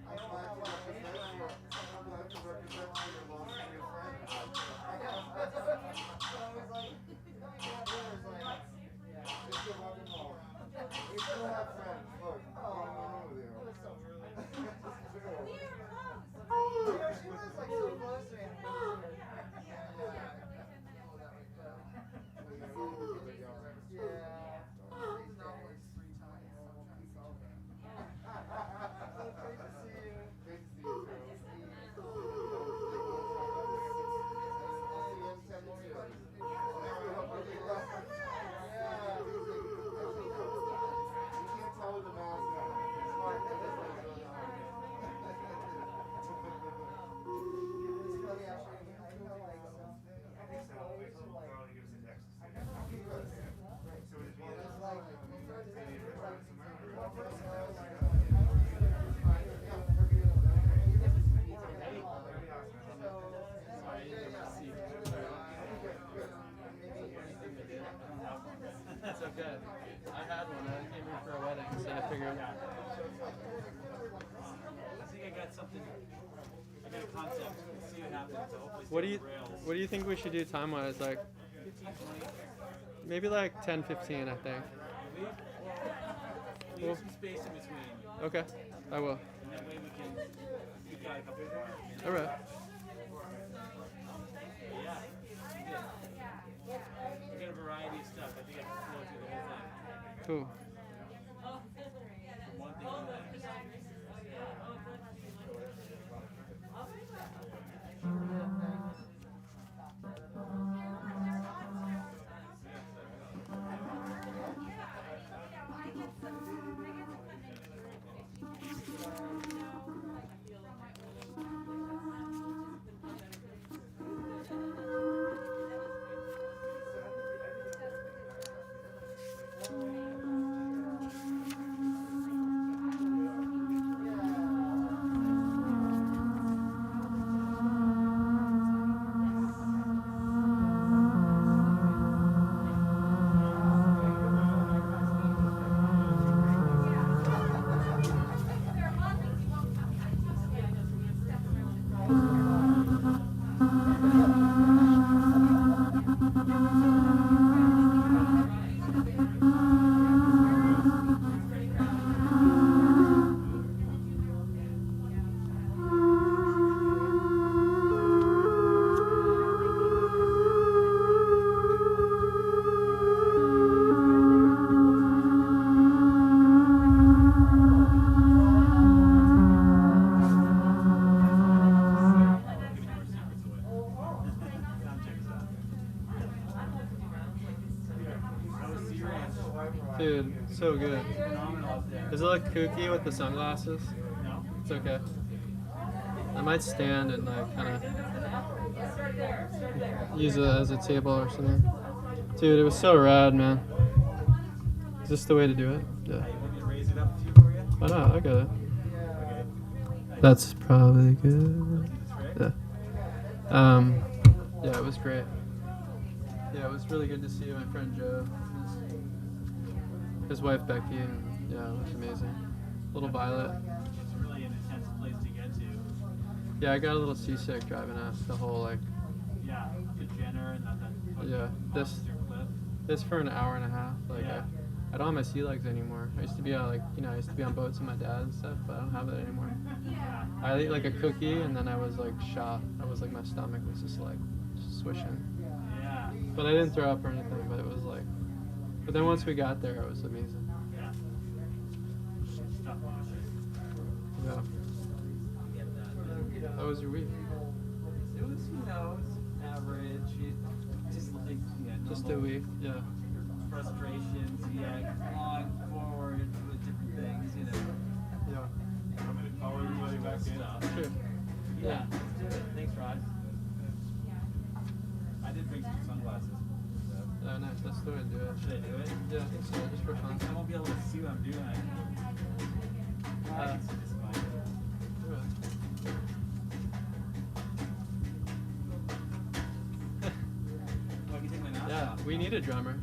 I don't want to represent you. I'm glad to represent you. You're lost to your friend. I know. So I was like, coming down there is like, just give up and roll. We still have friends. Look, what's wrong with you? It's true. She was like so close to me. That's okay. I had one. I came here for a wedding, so I figured. I think I got something. I got a concept. Let's see what happens. So hopefully What do you think we should do time wise? Like 15, 20. maybe like 10, 15, I think. Leave some space in between. Okay, I will. And that way we can. We've got a couple more. All right. Yeah. We got a variety of stuff. I think I can flow through the whole thing. Cool. From one thing to the next. Dude, so good. Phenomenal up there. Does it look kooky with the sunglasses? No? It's okay. I might stand and like kind of use it as a table or something. Dude, it was so rad, man. Is this the way to do it? Yeah. You want me to raise it up to you for you? Why not? I got it. Okay. That's probably good. That's right. Yeah. Yeah, it was great. Yeah, it was really good to see my friend Joe, his wife Becky, and yeah, it was amazing. Little Violet. It's really an intense place to get to. Yeah, I got a little seasick driving up the whole like. Yeah, the Jenner and then Yeah, this cliff. this for an hour and a half. Like Yeah. I don't have my sea legs anymore. I used to be on I used to be on boats with my dad and stuff, but I don't have that anymore. I ate like a cookie and then I was like shot. I was like my stomach was just like swishing. Yeah. But I didn't throw up or anything. But it was like. But then once we got there, it was amazing. Yeah. Stuff Yeah. How was your week? It was, it's average. Just like, Just a normal week. Yeah. frustrations, on forward with different things, Yeah. I'm going to call everybody back in. stuff. Sure. Yeah. Thanks, Rod. I did bring some sunglasses. Oh, nice. That's the way to do it. Should I do it? Yeah, I think so. Just for fun. I won't be able to see what I'm doing. I can see this fine. Do it. Oh, I can take my mask Yeah, off. we need a drummer.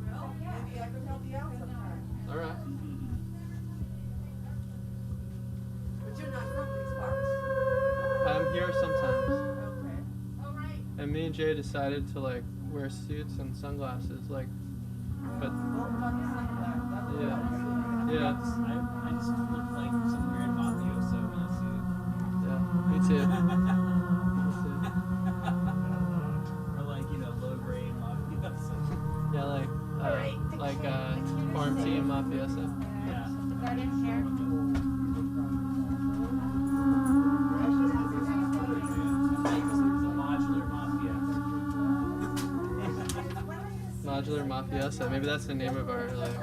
Well, maybe I could help you out sometime. All right. But you're not from these parts. I'm here sometimes. Okay. All right. And me and Jay decided to like wear suits and sunglasses, like, but Both about the same time. That's what Yeah. I'm saying. yeah, I just look like some weird mafioso in a suit. yeah, me too. Me too. Or like, low grade mafioso. Yeah, like farm team mafioso. Yeah. Like the modular mafia. Modular mafioso. Maybe that's the name of our like.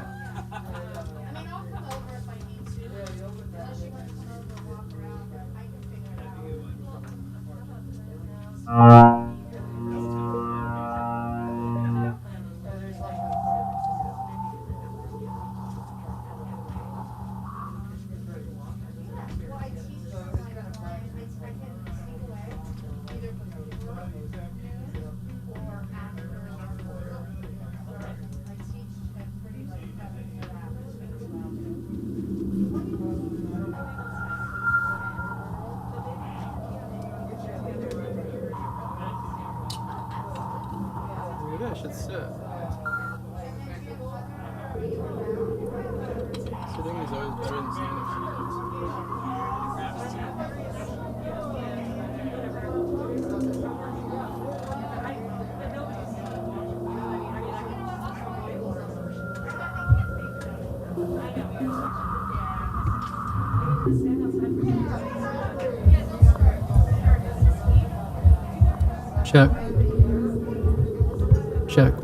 Maybe I should sit. Sitting is always better than standing. Check. Check.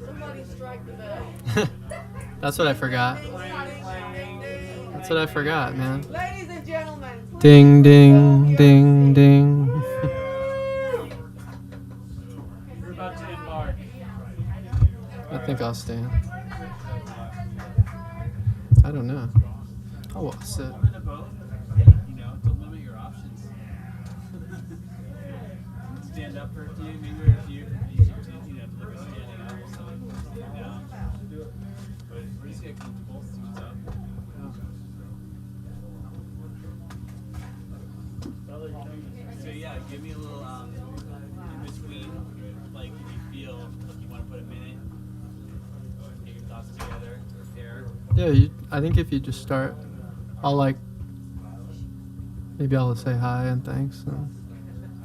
Somebody strike the bell. That's what I forgot. That's what I forgot, man. Ladies and gentlemen, please Ding, ding, ding, ding. We're about to embark. I think I'll stand. I don't know. I'll sit. I'm in a boat. Don't limit your options. Stand up for a few, maybe a few. Like standing up, some down. But we're just getting comfortable, suits up. So yeah, give me a little in between, like if you feel like you want to put a minute, get your thoughts together, prepare. Yeah, I think if you just start, I'll maybe I'll say hi and thanks, and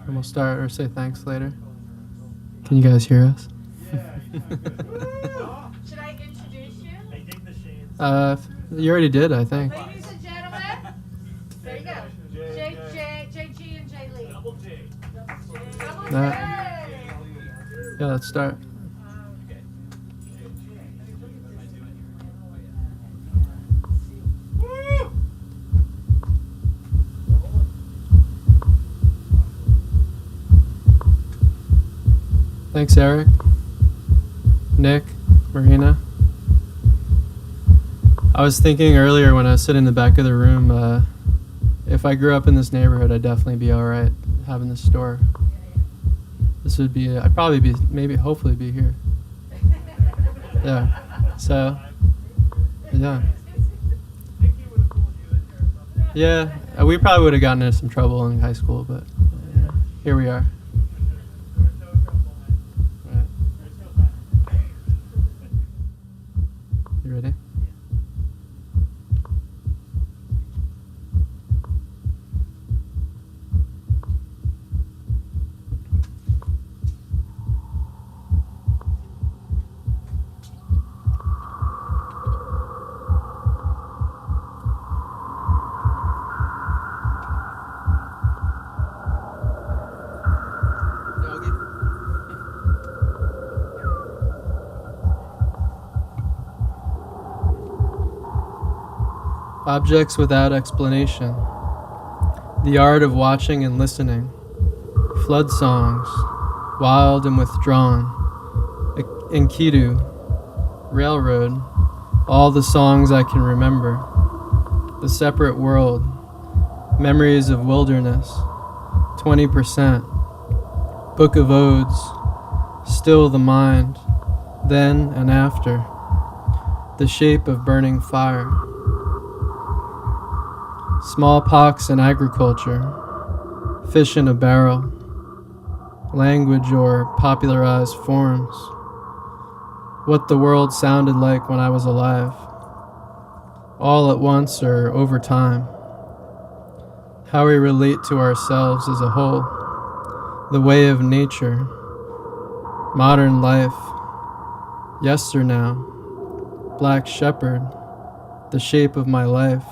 we'll start or say thanks later. Can you guys hear us? Should I introduce you? You already did, I think. Ladies and gentlemen, there you go. JG and J Lee. Double J. Yeah, let's start. Thanks, Eric, Nick, Marina. I was thinking earlier when I was sitting in the back of the room, if I grew up in this neighborhood, I'd definitely be all right having this store. This would be, I'd probably be, maybe, hopefully be here. Yeah. So, yeah. Yeah, we probably would have gotten into some trouble in high school, but here we are. Right. You ready? Objects without explanation. The art of watching and listening. Flood songs, wild and withdrawn. Enkidu, railroad, all the songs I can remember. The separate world, memories of wilderness, 20%. Book of Odes, still the mind, then and after. The shape of burning fire. Smallpox and agriculture, fish in a barrel, language or popularized forms. What the world sounded like when I was alive, all at once or over time. How we relate to ourselves as a whole, the way of nature, modern life, yesternow, black shepherd, the shape of my life,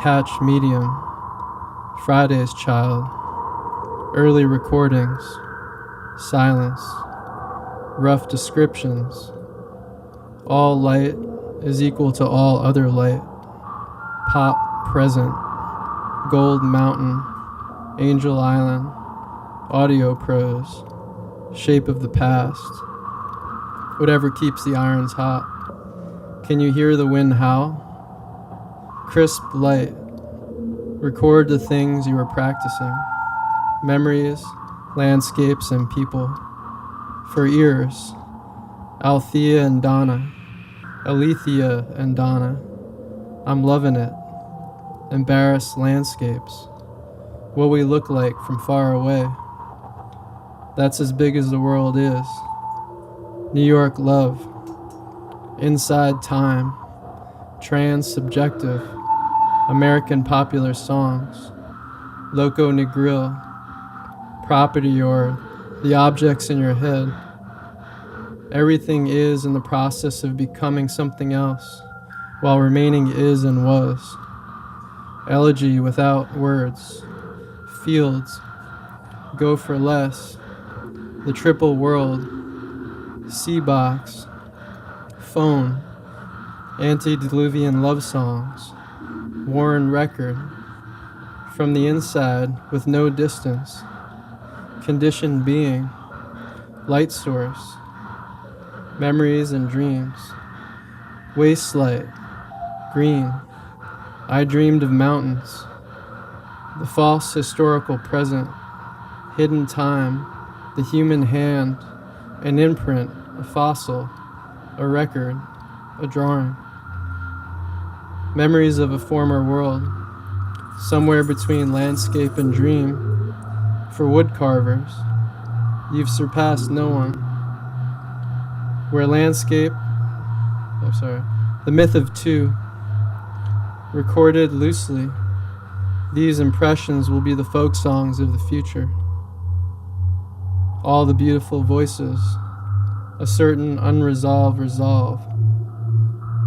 catch medium, Friday's child, early recordings, silence, rough descriptions. All light is equal to all other light. Pop present, Gold Mountain, Angel Island, audio prose, shape of the past. Whatever keeps the irons hot. Can you hear the wind howl? Crisp light. Record the things you were practicing. Memories, landscapes, and people. For ears, Althea and Donna, Alethea and Donna. I'm loving it. Embarrassed landscapes. What we look like from far away. That's as big as the world is. New York love. Inside time. Trans-subjective. American popular songs. Loco Negril. Property or the objects in your head. Everything is in the process of becoming something else, while remaining is and was. Elegy without words. Fields. Go for less. The triple world. Sea box. Phone. Antediluvian love songs. Worn record. From the inside with no distance. Conditioned being. Light source. Memories and dreams. Waste light. Green. I dreamed of mountains. The false historical present. Hidden time. The human hand. An imprint. A fossil. A record. A drawing. Memories of a former world. Somewhere between landscape and dream. For wood carvers, you've surpassed no one. Where landscape, the myth of two, recorded loosely, these impressions will be the folk songs of the future. All the beautiful voices, a certain unresolved resolve.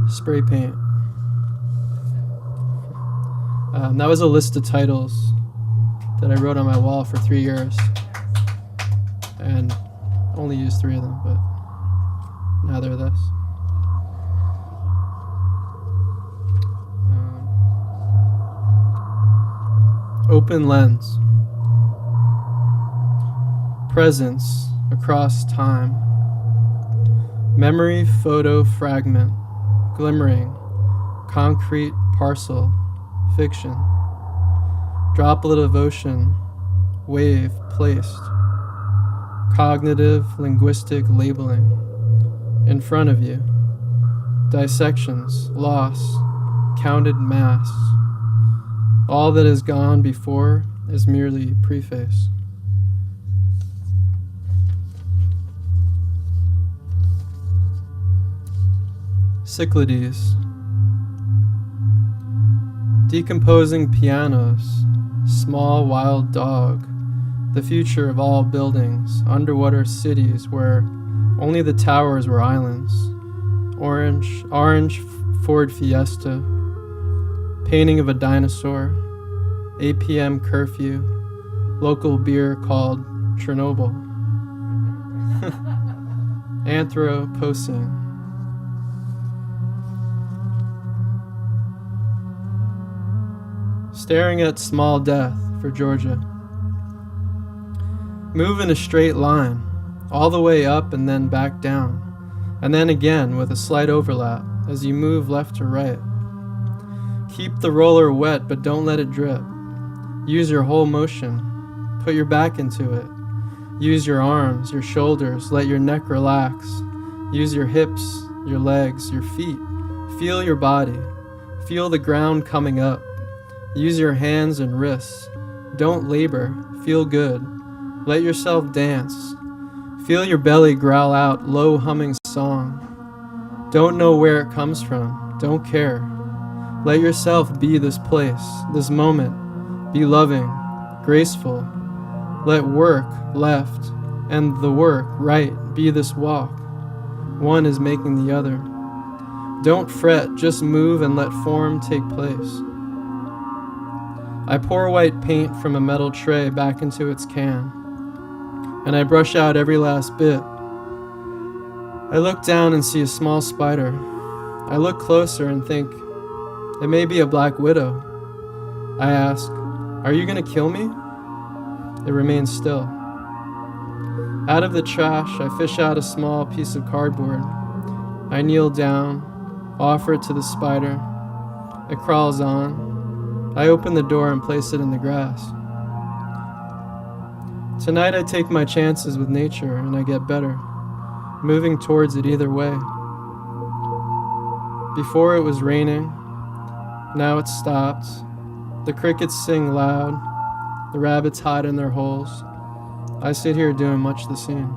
Spray paint. That was a list of titles that I wrote on my wall for 3 years, and only used 3 of them, but now they're this. Open lens. Presence across time. Memory photo fragment. Glimmering. Concrete parcel. Fiction. Droplet of ocean. Wave placed. Cognitive linguistic labeling. In front of you. Dissections. Loss. Counted mass. All that has gone before is merely preface. Cyclades. Decomposing pianos. Small wild dog. The future of all buildings. Underwater cities where only the towers were islands. Orange Ford Fiesta. Painting of a dinosaur. 8 p.m. curfew. Local beer called Chernobyl. Anthropocene. staring at small death for Georgia. Move in a straight line, all the way up and then back down, and then again with a slight overlap as you move left to right. Keep the roller wet, but don't let it drip. Use your whole motion. Put your back into it. Use your arms, your shoulders, let your neck relax. Use your hips, your legs, your feet. Feel your body. Feel the ground coming up. Use your hands and wrists. Don't labor. Feel good. Let yourself dance. Feel your belly growl out low humming song. Don't know where it comes from. Don't care. Let yourself be this place, this moment. Be loving, graceful. Let work, left, and the work, right, be this walk. One is making the other. Don't fret, just move and let form take place. I pour white paint from a metal tray back into its can, and I brush out every last bit. I look down and see a small spider. I look closer and think, it may be a black widow. I ask, are you gonna kill me? It remains still. Out of the trash, I fish out a small piece of cardboard. I kneel down, offer it to the spider. It crawls on. I open the door and place it in the grass. Tonight I take my chances with nature and I get better, moving towards it either way. Before it was raining, now it's stopped. The crickets sing loud. The rabbits hide in their holes. I sit here doing much the same.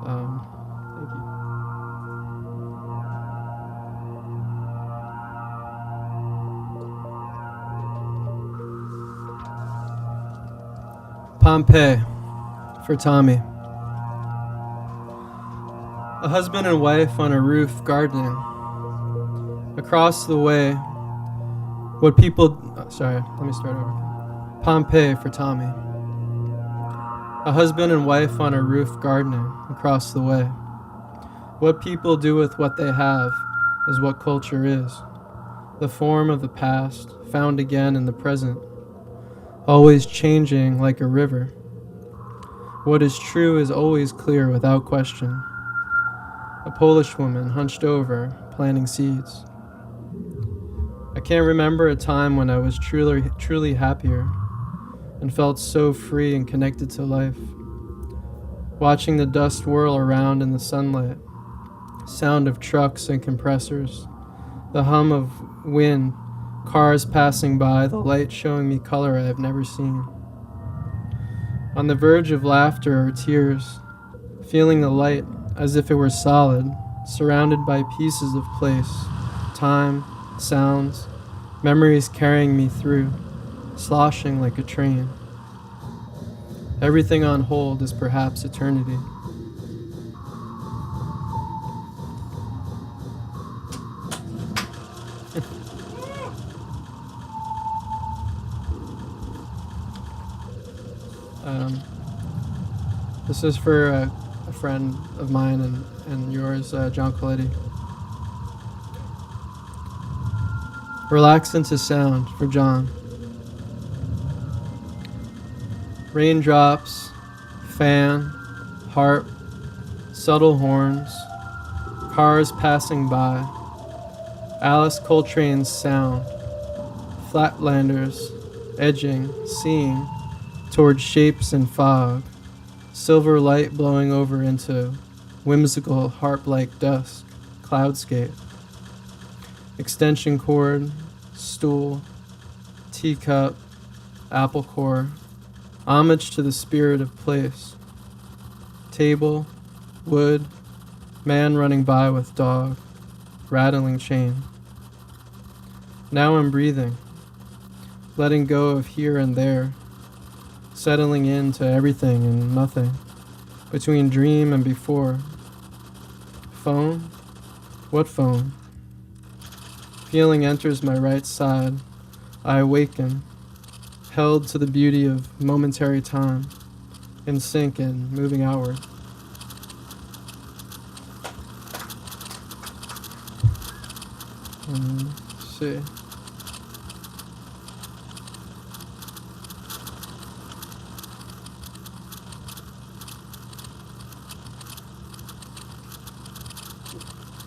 Thank you. Pompeii for Tommy. A husband and wife on a roof gardening. Across the way, what people... let me start over. Pompeii for Tommy. A husband and wife on a roof gardening across the way. What people do with what they have is what culture is. The form of the past, found again in the present. Always changing like a river. What is true is always clear without question. A Polish woman hunched over, planting seeds. I can't remember a time when I was truly happier and felt so free and connected to life. Watching the dust whirl around in the sunlight, sound of trucks and compressors, the hum of wind, cars passing by, the light showing me color I have never seen. On the verge of laughter or tears, feeling the light as if it were solid, surrounded by pieces of place, time, sounds, memories carrying me through, sloshing like a train. Everything on hold is perhaps eternity. This is for a friend of mine and yours, John Coletti. Relax into sound for John. Raindrops, fan, harp, subtle horns, cars passing by, Alice Coltrane's sound, flatlanders edging, seeing, towards shapes and fog, silver light blowing over into whimsical harp-like dusk, cloudscape. Extension cord, stool, teacup, apple core, homage to the spirit of place. Table, wood, man running by with dog, rattling chain. Now I'm breathing, letting go of here and there, settling into everything and nothing, between dream and before. Phone? What phone? Feeling enters my right side. I awaken, held to the beauty of momentary time, in sync and moving outward. Let's see.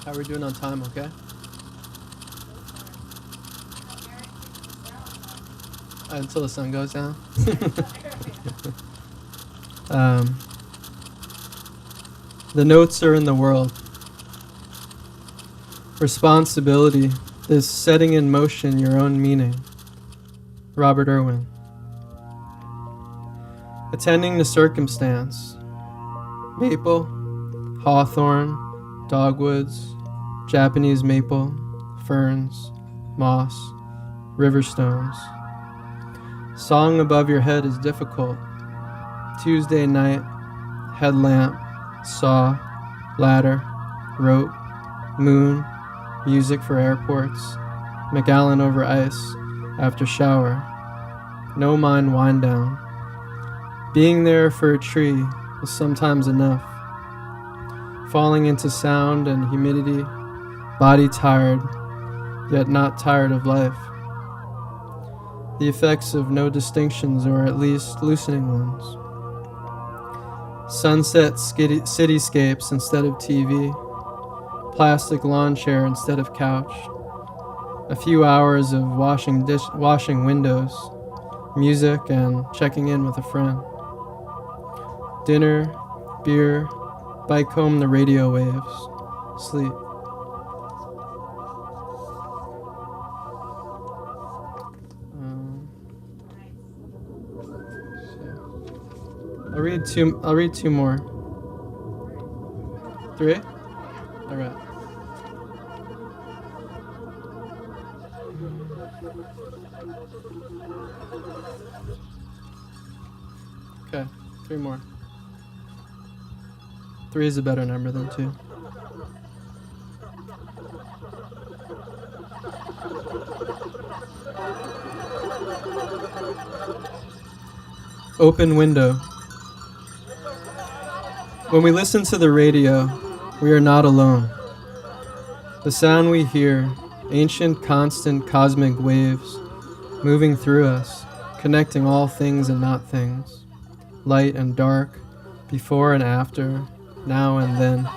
How are we doing on time, okay? Until the sun goes down. The notes are in the world. Responsibility is setting in motion your own meaning. Robert Irwin. Attending to circumstance. Maple, hawthorn, dogwoods, Japanese maple, ferns, moss, river stones. Song above your head is difficult. Tuesday night, headlamp, saw, ladder, rope, moon, music for airports, McAllen over ice, after shower. No mind wind down. Being there for a tree is sometimes enough. Falling into sound and humidity, body tired, yet not tired of life. The effects of no distinctions, or at least loosening ones. Sunset cityscapes instead of TV. Plastic lawn chair instead of couch. A few hours of washing windows. Music and checking in with a friend. Dinner, beer, bike home the radio waves. Sleep. I'll read two more. 3? All right. Okay, 3 more. 3 is a better number than 2. Open window. When we listen to the radio, we are not alone. The sound we hear, ancient, constant, cosmic waves, moving through us, connecting all things and not things, light and dark, before and after, now and then.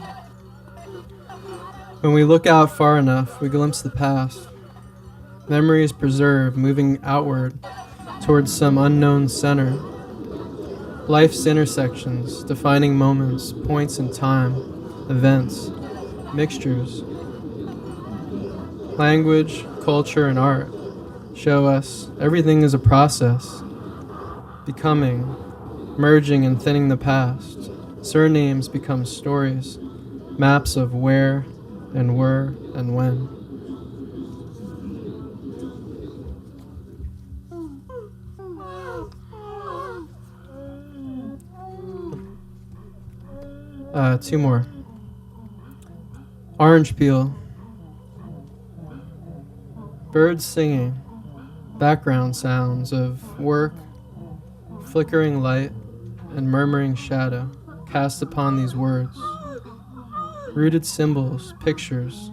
When we look out far enough, we glimpse the past. Memories preserved, moving outward towards some unknown center. Life's intersections, defining moments, points in time, events, mixtures. Language, culture, and art show us everything is a process. Becoming, merging and thinning the past. Surnames become stories, maps of where and were and when. Two more. Orange peel. Birds singing. Background sounds of work, flickering light, and murmuring shadow cast upon these words. Rooted symbols, pictures,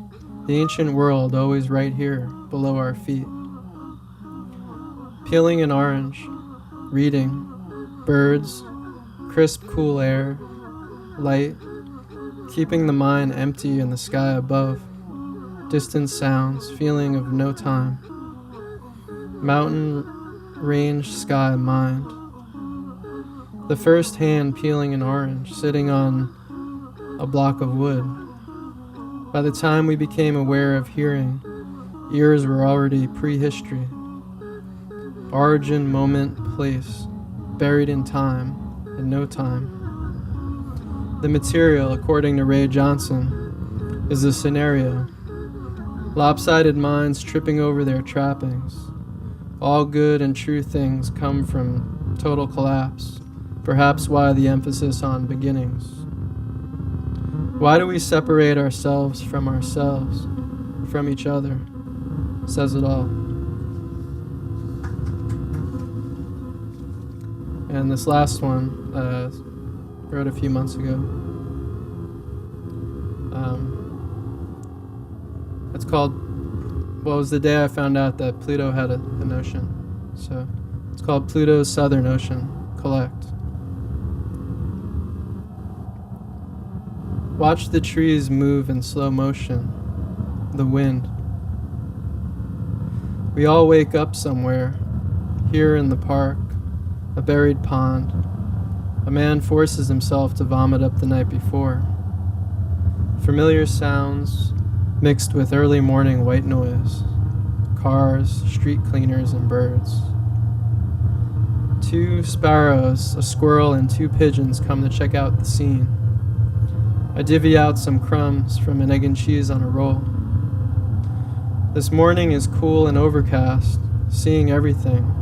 the ancient world always right here below our feet. Peeling an orange, reading, birds, crisp, cool air, light, keeping the mind empty in the sky above, distant sounds, feeling of no time, mountain, range, sky, mind. The first hand peeling an orange, sitting on a block of wood. By the time we became aware of hearing, ears were already prehistory. Origin, moment, place, buried in time, in no time. The material, according to Ray Johnson, is the scenario. Lopsided minds tripping over their trappings. All good and true things come from total collapse, perhaps why the emphasis on beginnings. Why do we separate ourselves, from each other? Says it all. And this last one, wrote a few months ago. It's called Well, it was the day I found out that Pluto had an ocean. So it's called Pluto's Southern Ocean. Collect. Watch the trees move in slow motion. The wind. We all wake up somewhere. Here in the park. A buried pond. A man forces himself to vomit up the night before. Familiar sounds mixed with early morning white noise. Cars, street cleaners, and birds. 2 sparrows, a squirrel, and 2 pigeons come to check out the scene. I divvy out some crumbs from an egg and cheese on a roll. This morning is cool and overcast, seeing everything.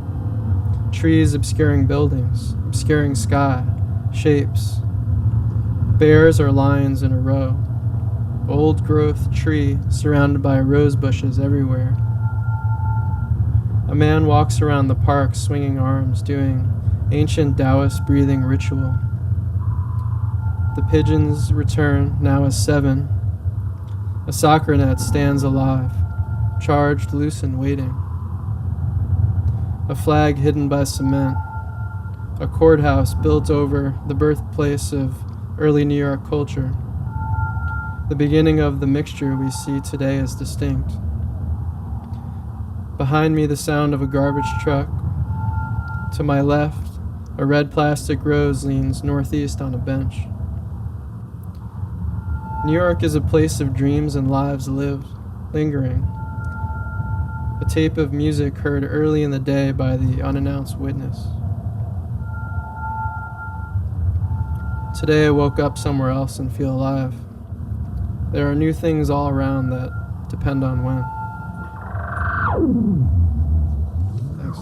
Trees obscuring buildings, obscuring sky, shapes. Bears or lions in a row. Old growth tree surrounded by rose bushes everywhere. A man walks around the park swinging arms, doing ancient Taoist breathing ritual. The pigeons return, now as 7. A soccer net stands alive, charged, loose, and waiting. A flag hidden by cement. A courthouse built over the birthplace of early New York culture. The beginning of the mixture we see today is distinct. Behind me, the sound of a garbage truck. To my left, a red plastic rose leans northeast on a bench. New York is a place of dreams and lives lived, lingering. A tape of music heard early in the day by the unannounced witness. Today I woke up somewhere else and feel alive. There are new things all around that depend on when. Thanks.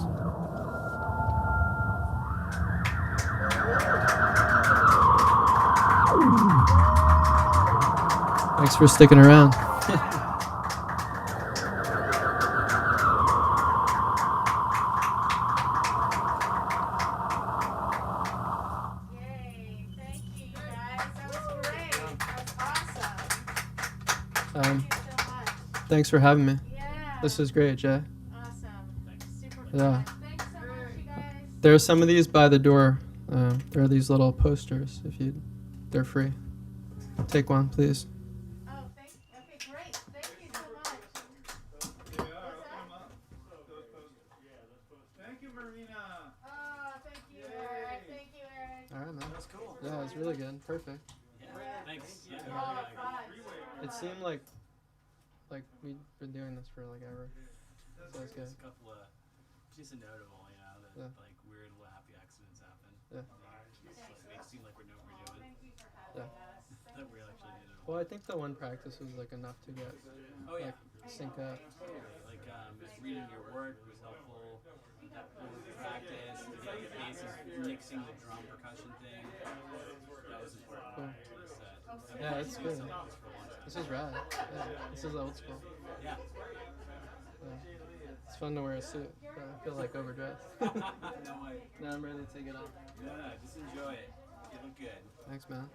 Thanks for sticking around. Yay. Thank you, you guys. That was great. That was awesome. Thank you so much. Thanks for having me. Yeah. This is great, Jay. Awesome. Super fun. Yeah. Thanks so much, you guys. There are some of these by the door. There are these little posters. They're free. Take one, please. Oh, okay, great. Thank you so much. Thank you, Marina. Oh, thank you, Eric. Thank you, Eric. All right, man. That's cool. Yeah, it's really good. Perfect. Thanks. Yeah, Oh, five. It seemed like we've been doing this for like ever. So that's good. There's a couple of just a notable, that Yeah. like weird little happy accidents happen. Yeah. Just like make it seem like we know what we're doing. Thank you for having Yeah. us. That we actually did it. Well, I think the one practice was like enough to get Oh yeah. sync up. Totally. Like just reading your work was helpful. Practice, like the bass is mixing the drum percussion thing. That was important. Cool. To the set. Yeah, it's good. This for a long time. This is rad. Yeah, this is old school. Yeah. Yeah. It's fun to wear a suit. I feel like overdressed. No way. Now I'm ready to take it off. No, just enjoy it. You look good. Thanks, man.